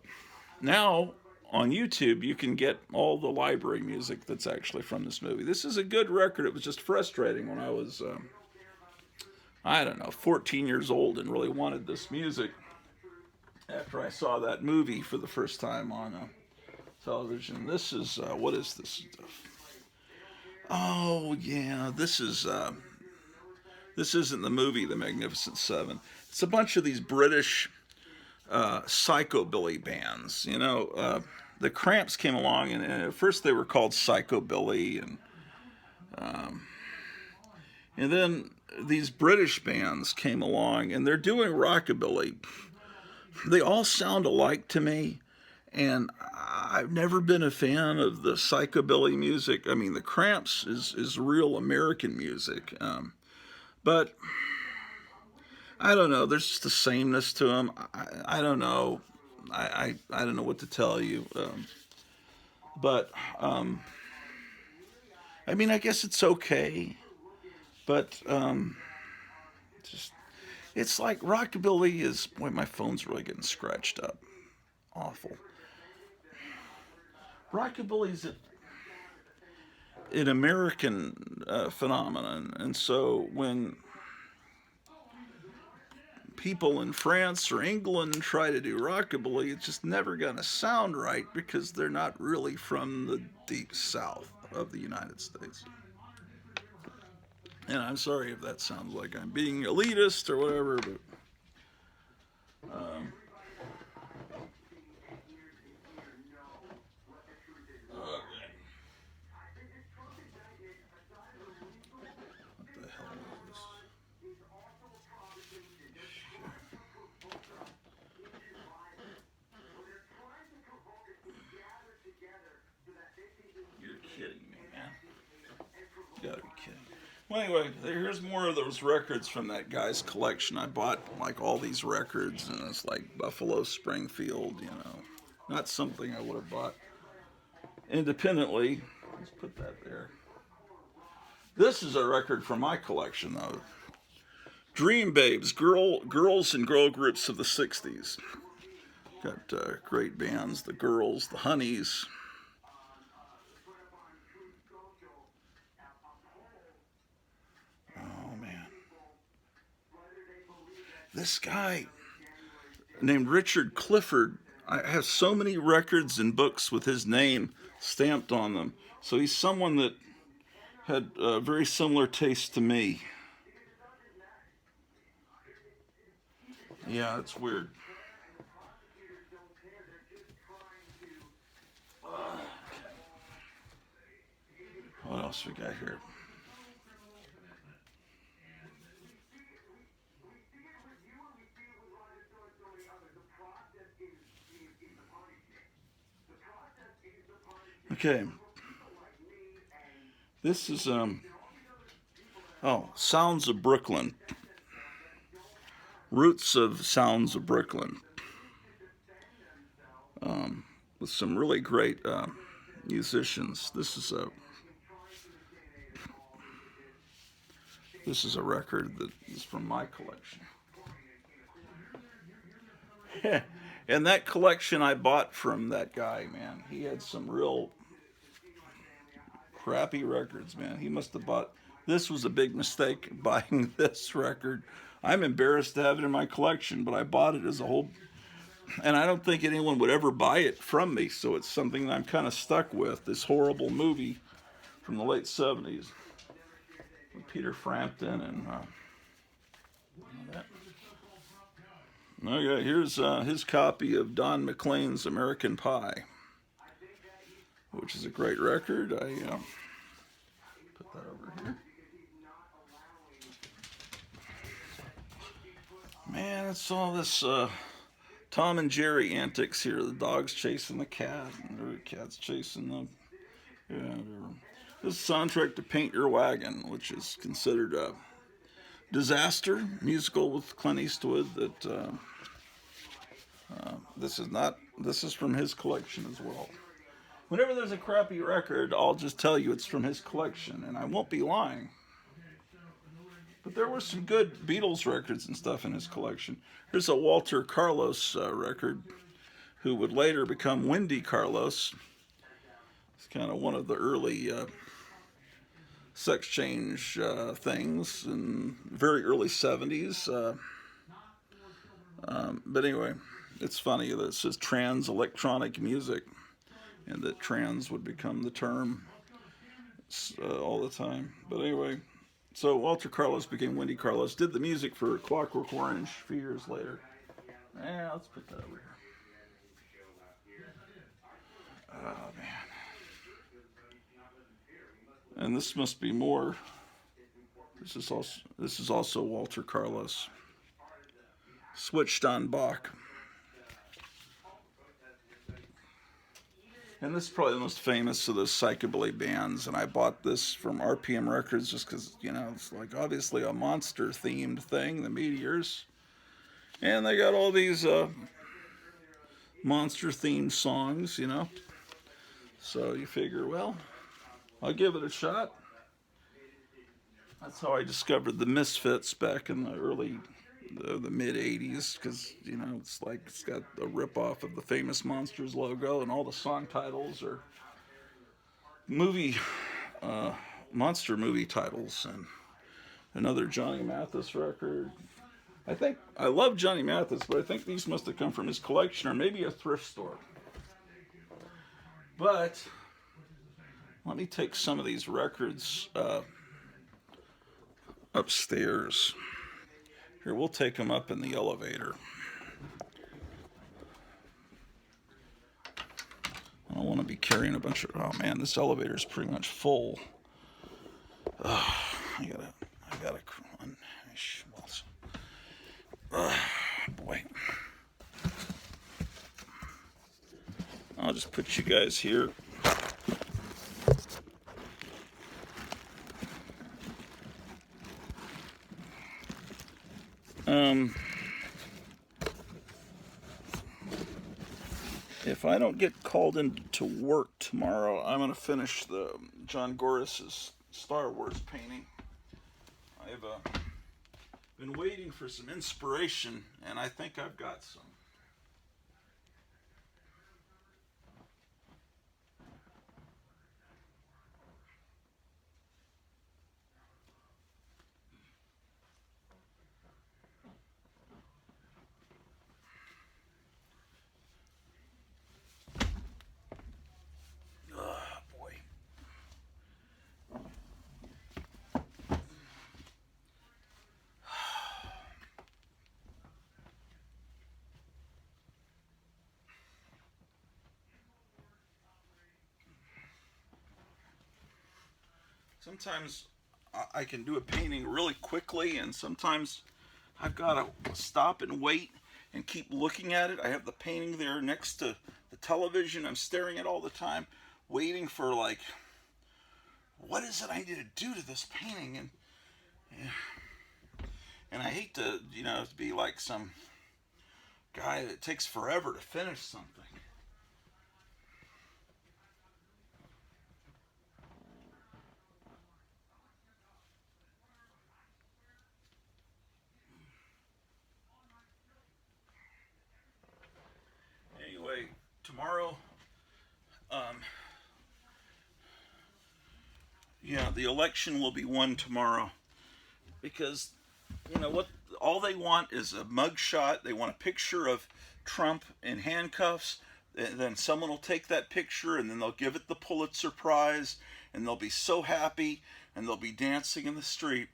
now on YouTube, you can get all the library music that's actually from this movie. This is a good record. It was just frustrating when I was, 14 years old and really wanted this music after I saw that movie for the first time on television. This is, what is this stuff? Oh, yeah, this isn't the movie, The Magnificent Seven. It's a bunch of these British psychobilly bands. The Cramps came along, and at first they were called Psychobilly, and then these British bands came along, and they're doing rockabilly. They all sound alike to me, and I've never been a fan of the psychobilly music. I mean, the Cramps is real American music, but I don't know. There's just a sameness to them. I don't know. I don't know what to tell you. But I mean, I guess it's okay. But it's like rockabilly is. Boy, my phone's really getting scratched up. Awful. Rockabilly's an American phenomenon, and so when people in France or England try to do rockabilly, it's just never going to sound right because they're not really from the deep south of the United States. And I'm sorry if that sounds like I'm being elitist or whatever, but what the hell is this? You're kidding me, man. You gotta be kidding. Well, anyway, here's more of those records from that guy's collection. I bought like all these records, and it's like Buffalo Springfield, not something I would have bought independently. Let's put that there. This is a record from my collection, though. Dream Babes, girls and girl groups of the 60s. Got great bands, the Girls, the Honeys. Oh, man. This guy named Richard Clifford, I have so many records and books with his name stamped on them. So he's someone that had very similar taste to me. Yeah, it's weird. What else we got here? Okay. This is Sounds of Brooklyn. Roots of Sounds of Brooklyn. With some really great musicians. This is This is a record that is from my collection. And that collection I bought from that guy, man. He had some real crappy records, man. He must have bought. This was a big mistake buying this record. I'm embarrassed to have it in my collection, but I bought it as a whole. And I don't think anyone would ever buy it from me, so it's something that I'm kind of stuck with. This horrible movie from the late 70s with Peter Frampton and. Okay, here's his copy of Don McLean's American Pie, which is a great record. I put that over here. Man, it's all this Tom and Jerry antics here. The dog's chasing the cat, and the cat's chasing the... Yeah, this is soundtrack to Paint Your Wagon, which is considered a disaster musical with Clint Eastwood that... this is from his collection as well. Whenever there's a crappy record, I'll just tell you it's from his collection, and I won't be lying. But there were some good Beatles records and stuff in his collection. Here's a Walter Carlos record, who would later become Wendy Carlos. It's kind of one of the early sex change things in very early 70s. But anyway, it's funny that it says trans electronic music, and that trans would become the term all the time. But anyway, so Walter Carlos became Wendy Carlos, did the music for Clockwork Orange a few years later. Let's put that over here. Oh, man. And this must be more. This is also Walter Carlos. Switched on Bach. And this is probably the most famous of those psychobilly bands, and I bought this from RPM Records just because, it's like obviously a monster-themed thing, the Meteors. And they got all these monster-themed songs, So you figure, well, I'll give it a shot. That's how I discovered the Misfits back in the mid-'80s, because it's got a rip-off of the famous Monsters logo, and all the song titles are monster movie titles. And another Johnny Mathis record. I love Johnny Mathis, but I think these must have come from his collection or maybe a thrift store. But let me take some of these records upstairs. Here, we'll take them up in the elevator. I don't want to be carrying a bunch of... Oh, man, this elevator is pretty much full. I gotta... Boy. I'll just put you guys here. If I don't get called into work tomorrow, I'm going to finish the John Gorris's Star Wars painting. I've been waiting for some inspiration, and I think I've got some. Sometimes I can do a painting really quickly, and sometimes I've got to stop and wait and keep looking at it. I have the painting there next to the television. I'm staring at it all the time, waiting for, what is it I need to do to this painting? And I hate to, to be like some guy that takes forever to finish something. tomorrow, yeah, the election will be won tomorrow, because you know what, all they want is a mugshot. They want a picture of Trump in handcuffs, and then someone will take that picture and then they'll give it the Pulitzer Prize, and they'll be so happy, and they'll be dancing in the street,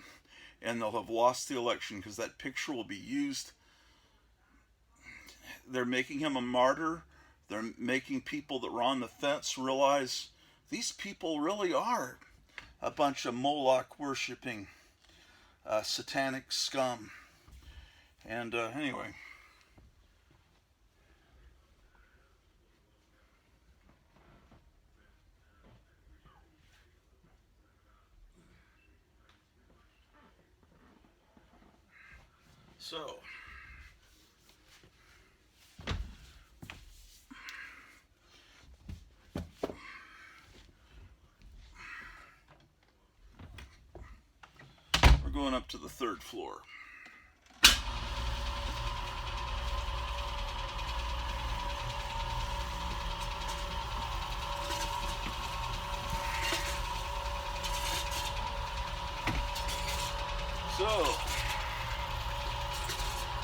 and they'll have lost the election because that picture will be used. They're making him a martyr. They're making people that were on the fence realize these people really are a bunch of Moloch worshiping satanic scum. And anyway. So, we're going up to the 3rd floor. So,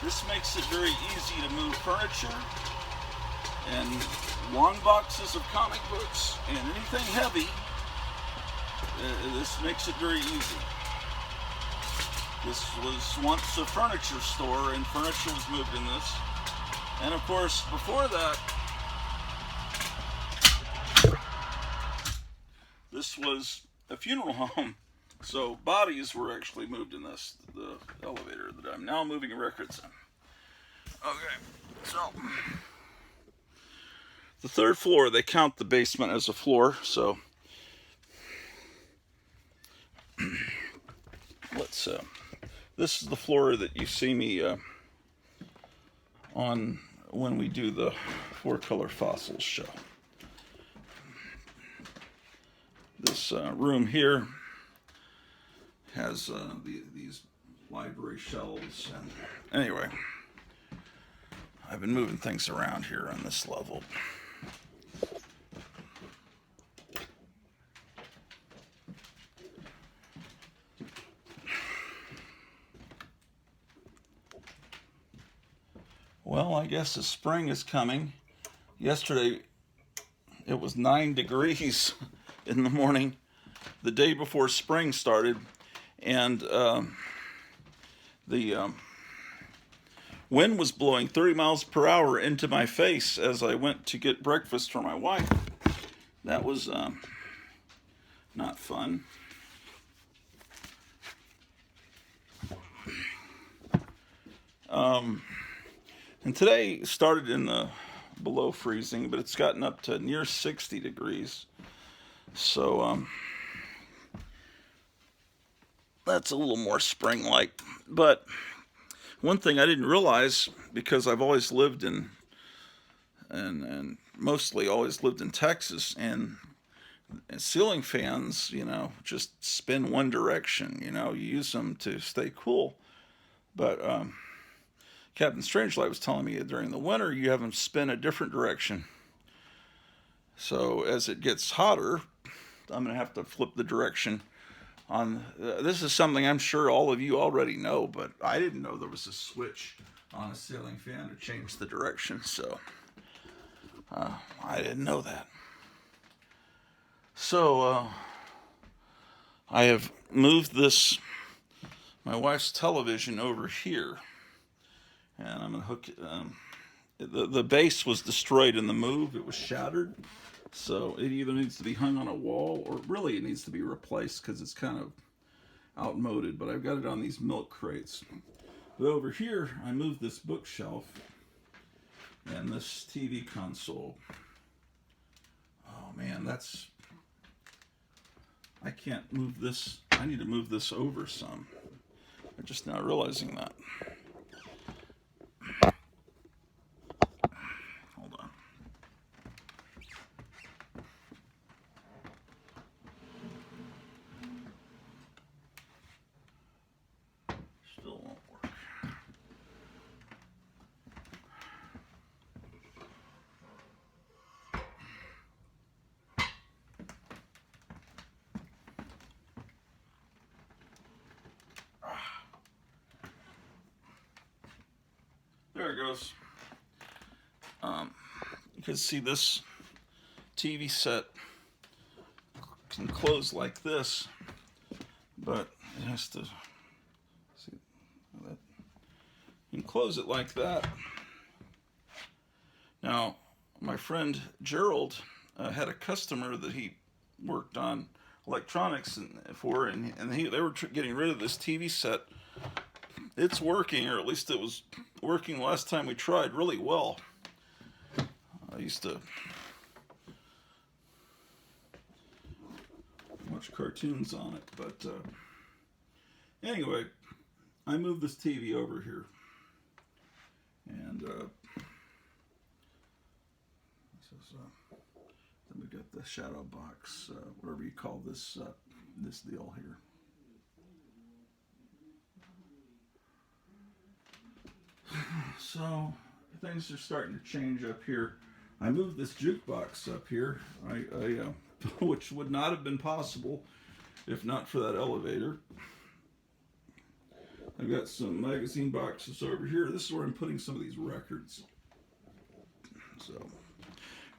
this makes it very easy to move furniture and long boxes of comic books and anything heavy. This makes it very easy. This was once a furniture store, and furniture was moved in this. And of course, before that, this was a funeral home. So bodies were actually moved in this, the elevator that I'm now moving records in. Okay, so the 3rd floor, they count the basement as a floor, so let's, this is the floor that you see me on when we do the 4-color fossils show. This room here has these library shelves, and anyway, I've been moving things around here on this level. Well, I guess the spring is coming. Yesterday it was 9 degrees in the morning, the day before spring started, and the wind was blowing 30 miles per hour into my face as I went to get breakfast for my wife. That was not fun. And today started in the below freezing, but it's gotten up to near 60 degrees. So that's a little more spring-like. But one thing I didn't realize, because I've always lived in, and mostly always lived in Texas, and ceiling fans, you know, just spin one direction. You know, you use them to stay cool. But Captain Strangelight was telling me during the winter you have them spin a different direction. So as it gets hotter, I'm going to have to flip the direction on. This is something I'm sure all of you already know, but I didn't know there was a switch on a ceiling fan to change the direction. So I didn't know that. So I have moved this, my wife's television, over here. And I'm going to hook it. The base was destroyed in the move. It was shattered. So it either needs to be hung on a wall, or really it needs to be replaced because it's kind of outmoded. But I've got it on these milk crates. But over here, I moved this bookshelf and this TV console. Oh man, I can't move this. I need to move this over some. I'm just now realizing that. Hold on. Still won't work. goes. You can see this TV set can close like this, but it has to see that. You can close it like that. Now, my friend Gerald had a customer that he worked on electronics for, and they were getting rid of this TV set. It's working, or at least it was working last time we tried, really well. I used to watch cartoons on it, but anyway, I moved this TV over here, and then we got the shadow box, whatever you call this this deal here. So things are starting to change up here. I moved this jukebox up here, which would not have been possible if not for that elevator. I've got some magazine boxes over here. This is where I'm putting some of these records. So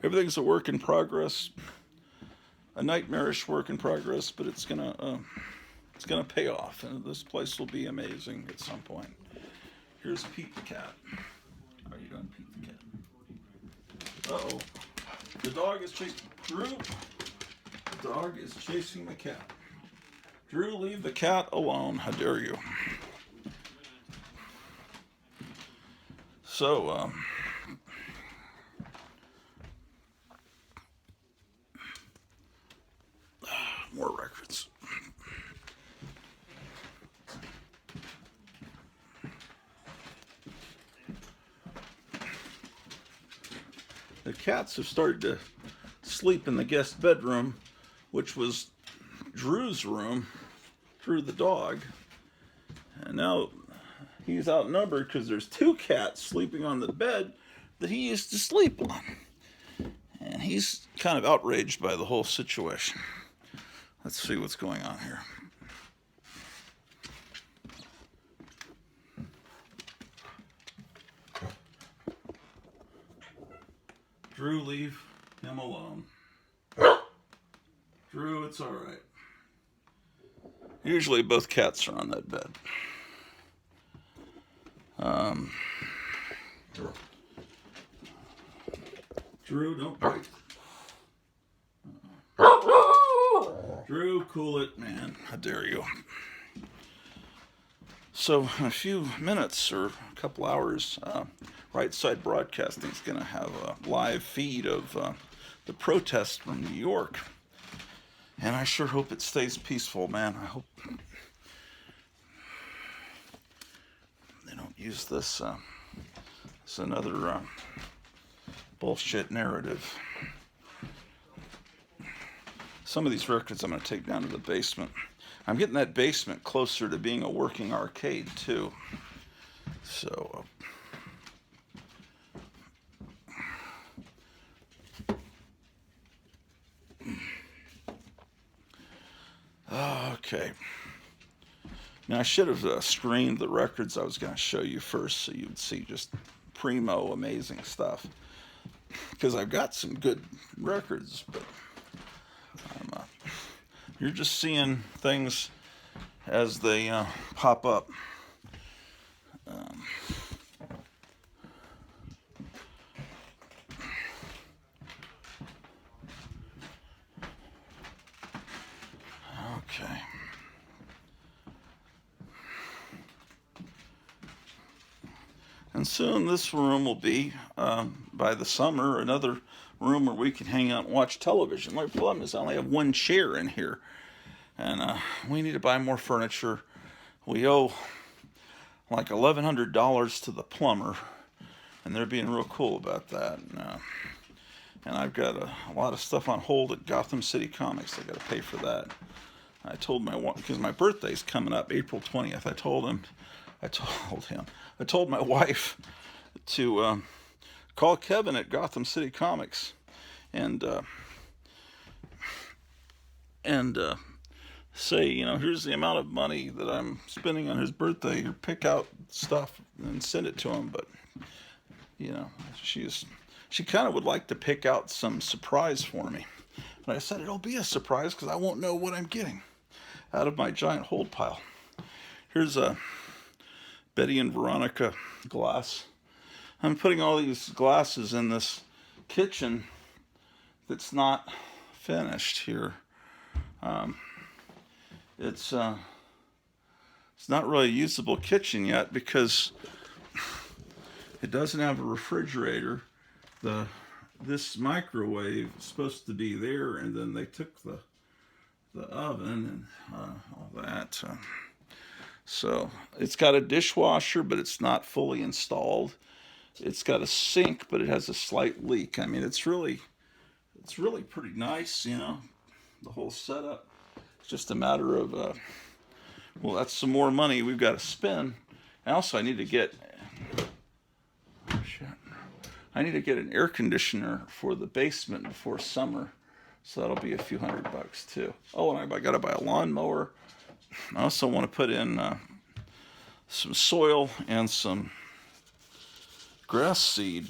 everything's a work in progress, a nightmarish work in progress, but it's gonna pay off, and this place will be amazing at some point. Here's Pete the cat. How are you doing, Pete the cat? Uh-oh. The dog is chasing Drew. The dog is chasing the cat. Drew, leave the cat alone. How dare you? So, more records. The cats have started to sleep in the guest bedroom, which was Drew's room, Drew the dog. And now he's outnumbered because there's two cats sleeping on the bed that he used to sleep on. And he's kind of outraged by the whole situation. Let's see what's going on here. Drew, leave him alone. Drew, it's all right. Usually both cats are on that bed. Drew, don't bite. Drew, cool it, man. How dare you? So in a few minutes or a couple hours, Right Side Broadcasting is going to have a live feed of the protests from New York. And I sure hope it stays peaceful, man. I hope they don't use this as another bullshit narrative. Some of these records I'm going to take down to the basement. I'm getting that basement closer to being a working arcade, too. So, okay. Now, I should have screened the records I was going to show you first so you would see just primo amazing stuff. Because I've got some good records, but you're just seeing things as they pop up. Okay. And soon this room will be, by the summer, another room where we can hang out and watch television. My problem is I only have one chair in here. And we need to buy more furniture. We owe like $1,100 to the plumber. And they're being real cool about that. And I've got a lot of stuff on hold at Gotham City Comics. I got to pay for that. I told because my birthday's coming up, April 20th. I told my wife to call Kevin at Gotham City Comics and say, here's the amount of money that I'm spending on his birthday. You pick out stuff and send it to him. But you know, she kind of would like to pick out some surprise for me. And I said it'll be a surprise because I won't know what I'm getting out of my giant hold pile. Here's a Betty and Veronica glass. I'm putting all these glasses in this kitchen that's not finished here. It's not really a usable kitchen yet because it doesn't have a refrigerator. This microwave is supposed to be there, and then they took the oven and all that. So it's got a dishwasher, but it's not fully installed. It's got a sink, but it has a slight leak. I mean, it's really pretty nice, you know, the whole setup. It's just a matter of, well, that's some more money we've got to spend. And also, I need to get an air conditioner for the basement before summer. So that'll be a few $100 too. Oh, and I got to buy a lawnmower. I also want to put in some soil and some grass seed.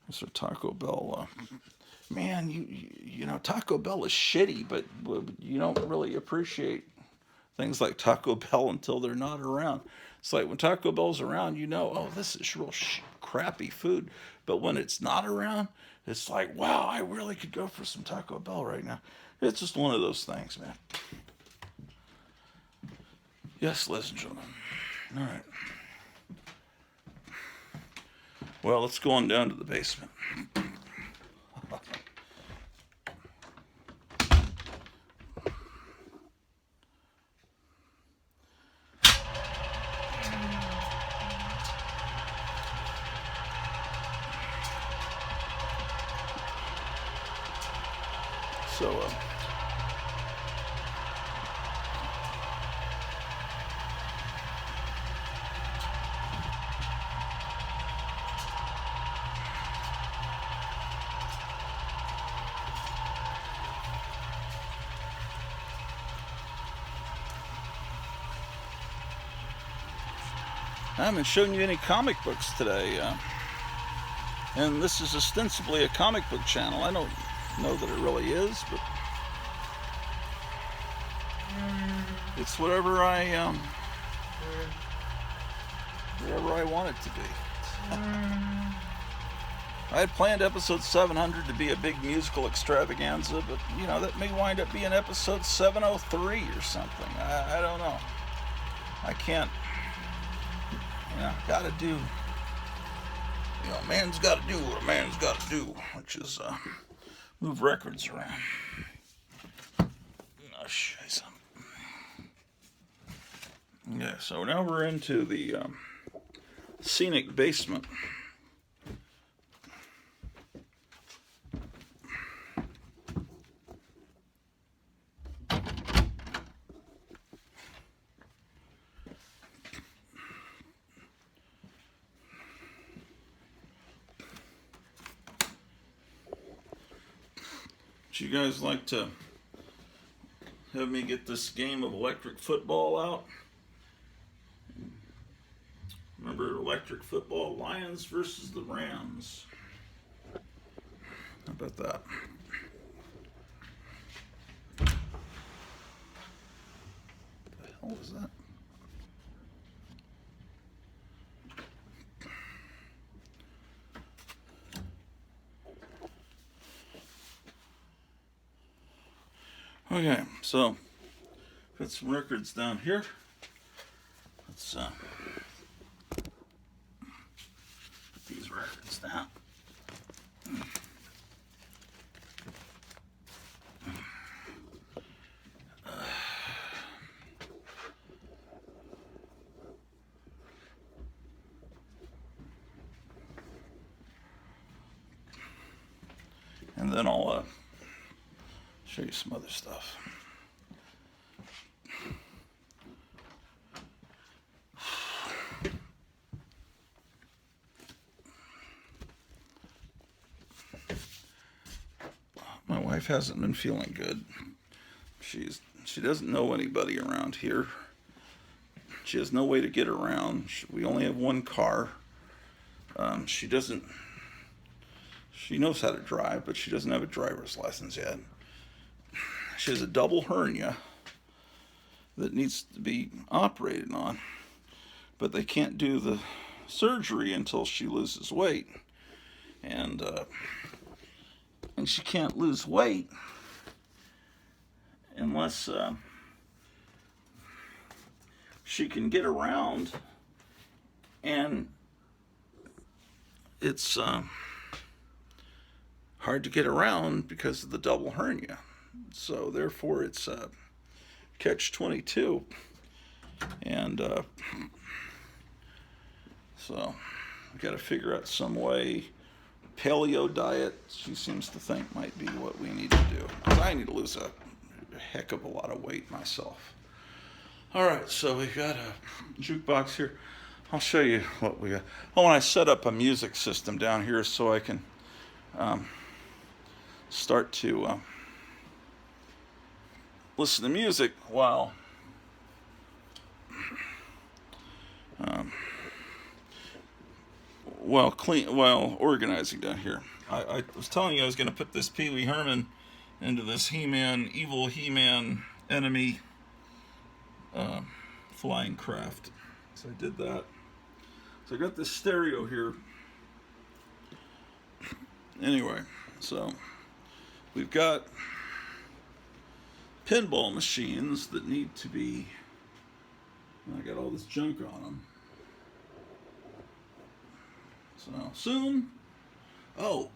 These are Taco Bell. Man, you know, Taco Bell is shitty, but you don't really appreciate things like Taco Bell until they're not around. It's like when Taco Bell's around, you know, oh, this is real crappy food. But when it's not around, it's like, wow, I really could go for some Taco Bell right now. It's just one of those things, man. Yes, ladies and gentlemen. All right. Well, let's go on down to the basement. So, I haven't shown you any comic books today, and this is ostensibly a comic book channel. I don't know that it really is, but it's whatever I want it to be. I had planned episode 700 to be a big musical extravaganza, but you know, that may wind up being episode 703 or something. I don't know. I can't. You know, gotta do. You know, man's gotta do what a man's gotta do, which is move records around. I'll show you something. Yeah, so now we're into the scenic basement. Would you guys like to have me get this game of electric football out? Remember electric football, Lions versus the Rams. How about that? What the hell was that? Okay, so put some records down here. Let's put these records down. And then I'll show you some other stuff. My wife hasn't been feeling good. She doesn't know anybody around here. She has no way to get around. We only have one car. She doesn't. She knows how to drive, but she doesn't have a driver's license yet. She has a double hernia that needs to be operated on, but they can't do the surgery until she loses weight, and she can't lose weight unless she can get around, and it's hard to get around because of the double hernia. So therefore it's catch-22, and so we got to figure out some way. Paleo diet, she seems to think, might be what we need to do, because I need to lose a heck of a lot of weight myself. All right, so we got a jukebox here. I'll show you what we got. Oh, and I set up a music system down here so I can start to listen to music while while organizing down here. I was telling you I was going to put this Pee Wee Herman into this He-Man, evil He-Man enemy flying craft. So I did that. So I got this stereo here. Anyway, so we've got pinball machines that need to be, I got all this junk on them. So soon, oh,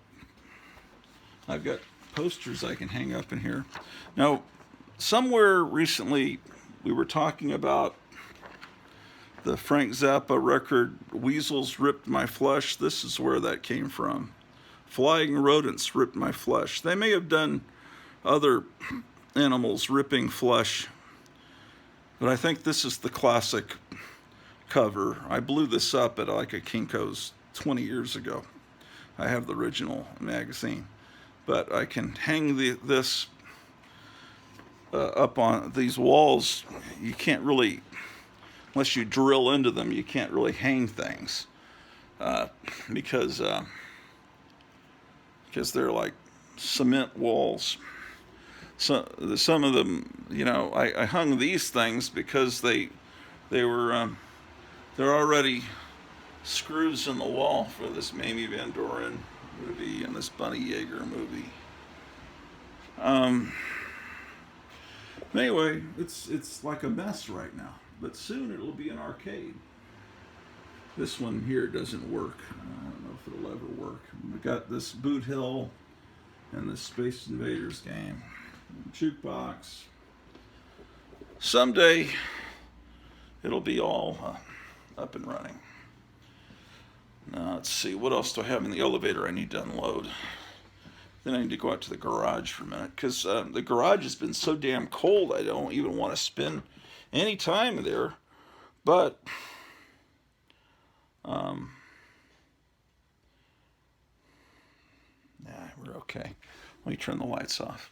I've got posters I can hang up in here. Now, somewhere recently we were talking about the Frank Zappa record, Weasels Ripped My Flesh. This is where that came from. Flying rodents ripped my flesh. They may have done other animals ripping flesh, but I think this is the classic cover. I blew this up at like a Kinko's 20 years ago. I have the original magazine, but I can hang this up on these walls. You can't really, unless you drill into them, you can't really hang things because they're like cement walls. So some of them, you know, I hung these things because they were they're already screws in the wall for this Mamie Van Doren movie and this Bunny Yeager movie. Anyway, it's like a mess right now, but soon it'll be an arcade. This one here doesn't work. I don't know if it'll ever work. We got this Boot Hill and this Space Invaders game. Jukebox. Someday it'll be all up and running. Now let's see, what else do I have in the elevator I need to unload? Then I need to go out to the garage for a minute, because the garage has been so damn cold I don't even want to spend any time there. But yeah, we're okay. Let me turn the lights off.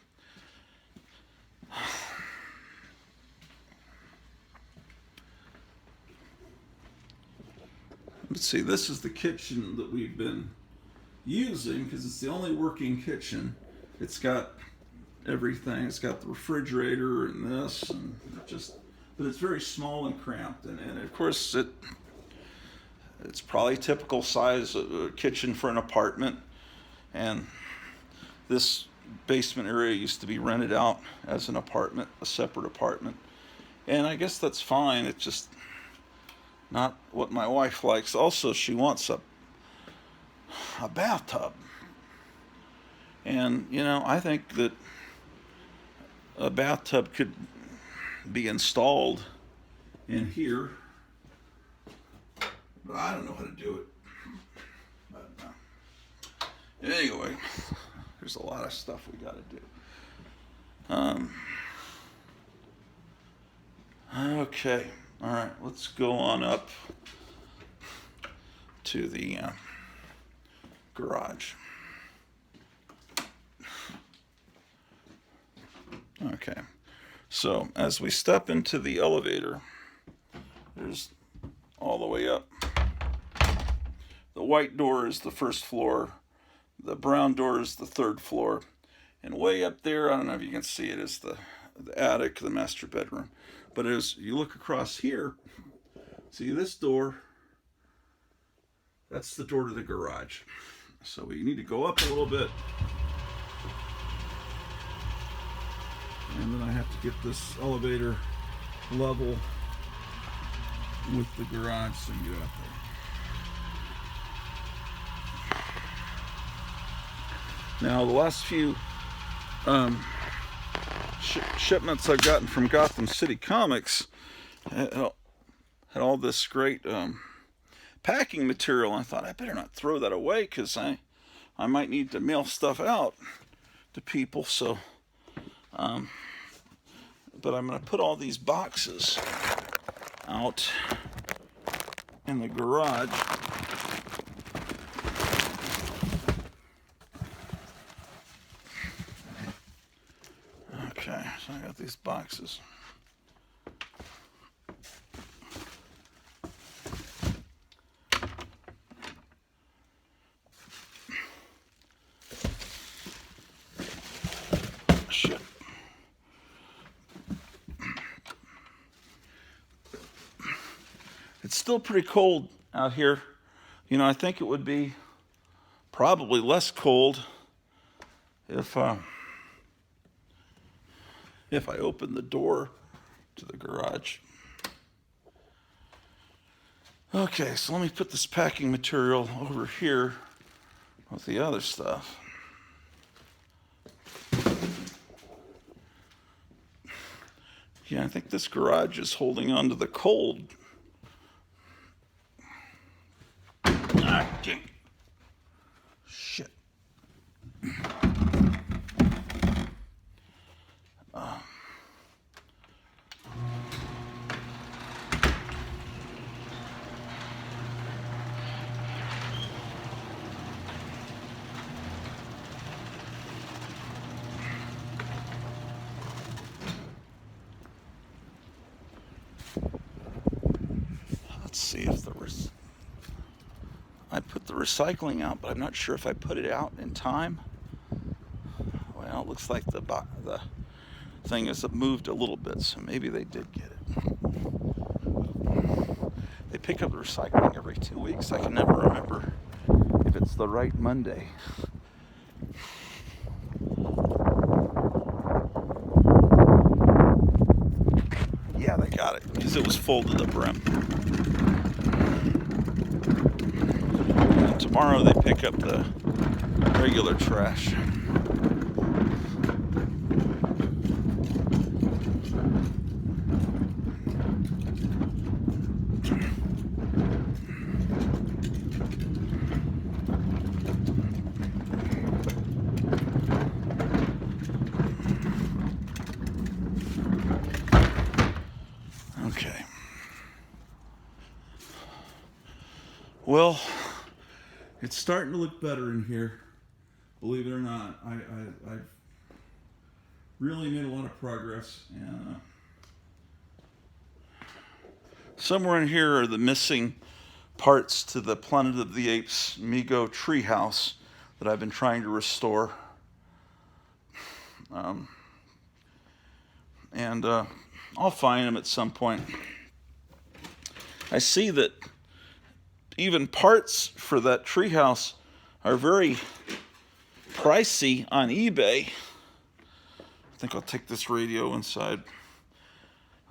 Let's see, this is the kitchen that we've been using because it's the only working kitchen. It's got everything. It's got the refrigerator and this, and but it's very small and cramped. And of course, it's probably typical size of a kitchen for an apartment. And this basement area used to be rented out as an apartment, a separate apartment. And I guess that's fine. It's just not what my wife likes. Also, she wants a bathtub. And, you know, I think that a bathtub could be installed in here. But I don't know how to do it. But, anyway, there's a lot of stuff we got to do. Okay. All right, let's go on up to the garage. Okay, so as we step into the elevator, there's all the way up. The white door is the first floor. The brown door is the third floor. And way up there, I don't know if you can see it, is the attic, the master bedroom. But as you look across here, see this door, that's the door to the garage. So we need to go up a little bit. And then I have to get this elevator level with the garage so you get up there. Now the last few shipments I've gotten from Gotham City Comics had all this great packing material. I thought I better not throw that away because I might need to mail stuff out to people. So, but I'm going to put all these boxes out in the garage. Okay, so I got these boxes. Shit. It's still pretty cold out here. You know, I think it would be probably less cold if I opened the door to the garage. Okay, so let me put this packing material over here with the other stuff. Yeah, I think this garage is holding on to the cold. Ah, dang. Shit. Let's see if I put the recycling out, but I'm not sure if I put it out in time. Well, it looks like the thing has moved a little bit, so maybe they did get it. They pick up the recycling every 2 weeks. I can never remember if it's the right Monday. Yeah, they got it because it was full to the brim. And tomorrow they pick up the regular trash. Okay. Well, it's starting to look better in here. Believe it or not, I've really made a lot of progress. And somewhere in here are the missing parts to the Planet of the Apes Mego treehouse that I've been trying to restore. And I'll find them at some point. I see that even parts for that treehouse are very pricey on eBay. I think I'll take this radio inside.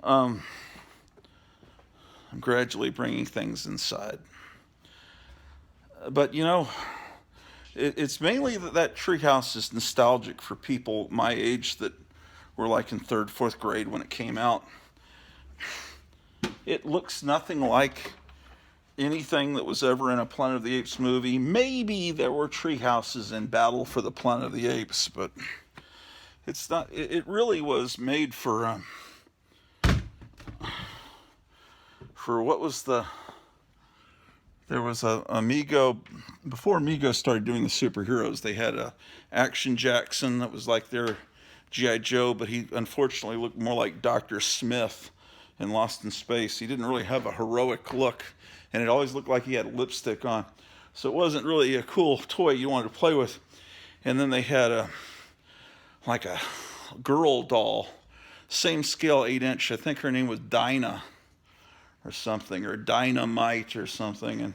I'm gradually bringing things inside. But you know, it's mainly that treehouse is nostalgic for people my age that were like in 3rd, 4th grade when it came out. It looks nothing like anything that was ever in a Planet of the Apes movie. Maybe there were tree houses in Battle for the Planet of the Apes, but it's not. It really was made for what was the. There was a Mego, before Mego started doing the superheroes, they had a Action Jackson that was like their G.I. Joe, but he unfortunately looked more like Dr. Smith in Lost in Space. He didn't really have a heroic look, and it always looked like he had lipstick on. So it wasn't really a cool toy you wanted to play with. And then they had like a girl doll, same scale, 8-inch. I think her name was Dinah or something, or Dynamite or something.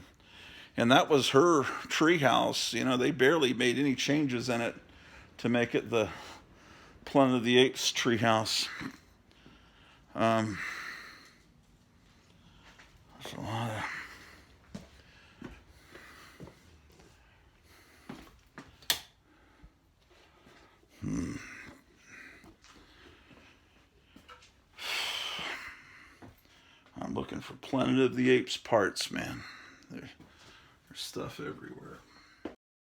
And that was her treehouse. You know, they barely made any changes in it to make it the Planet of the Apes treehouse. There's a lot of... I'm looking for Planet of the Apes parts, man. There's stuff everywhere.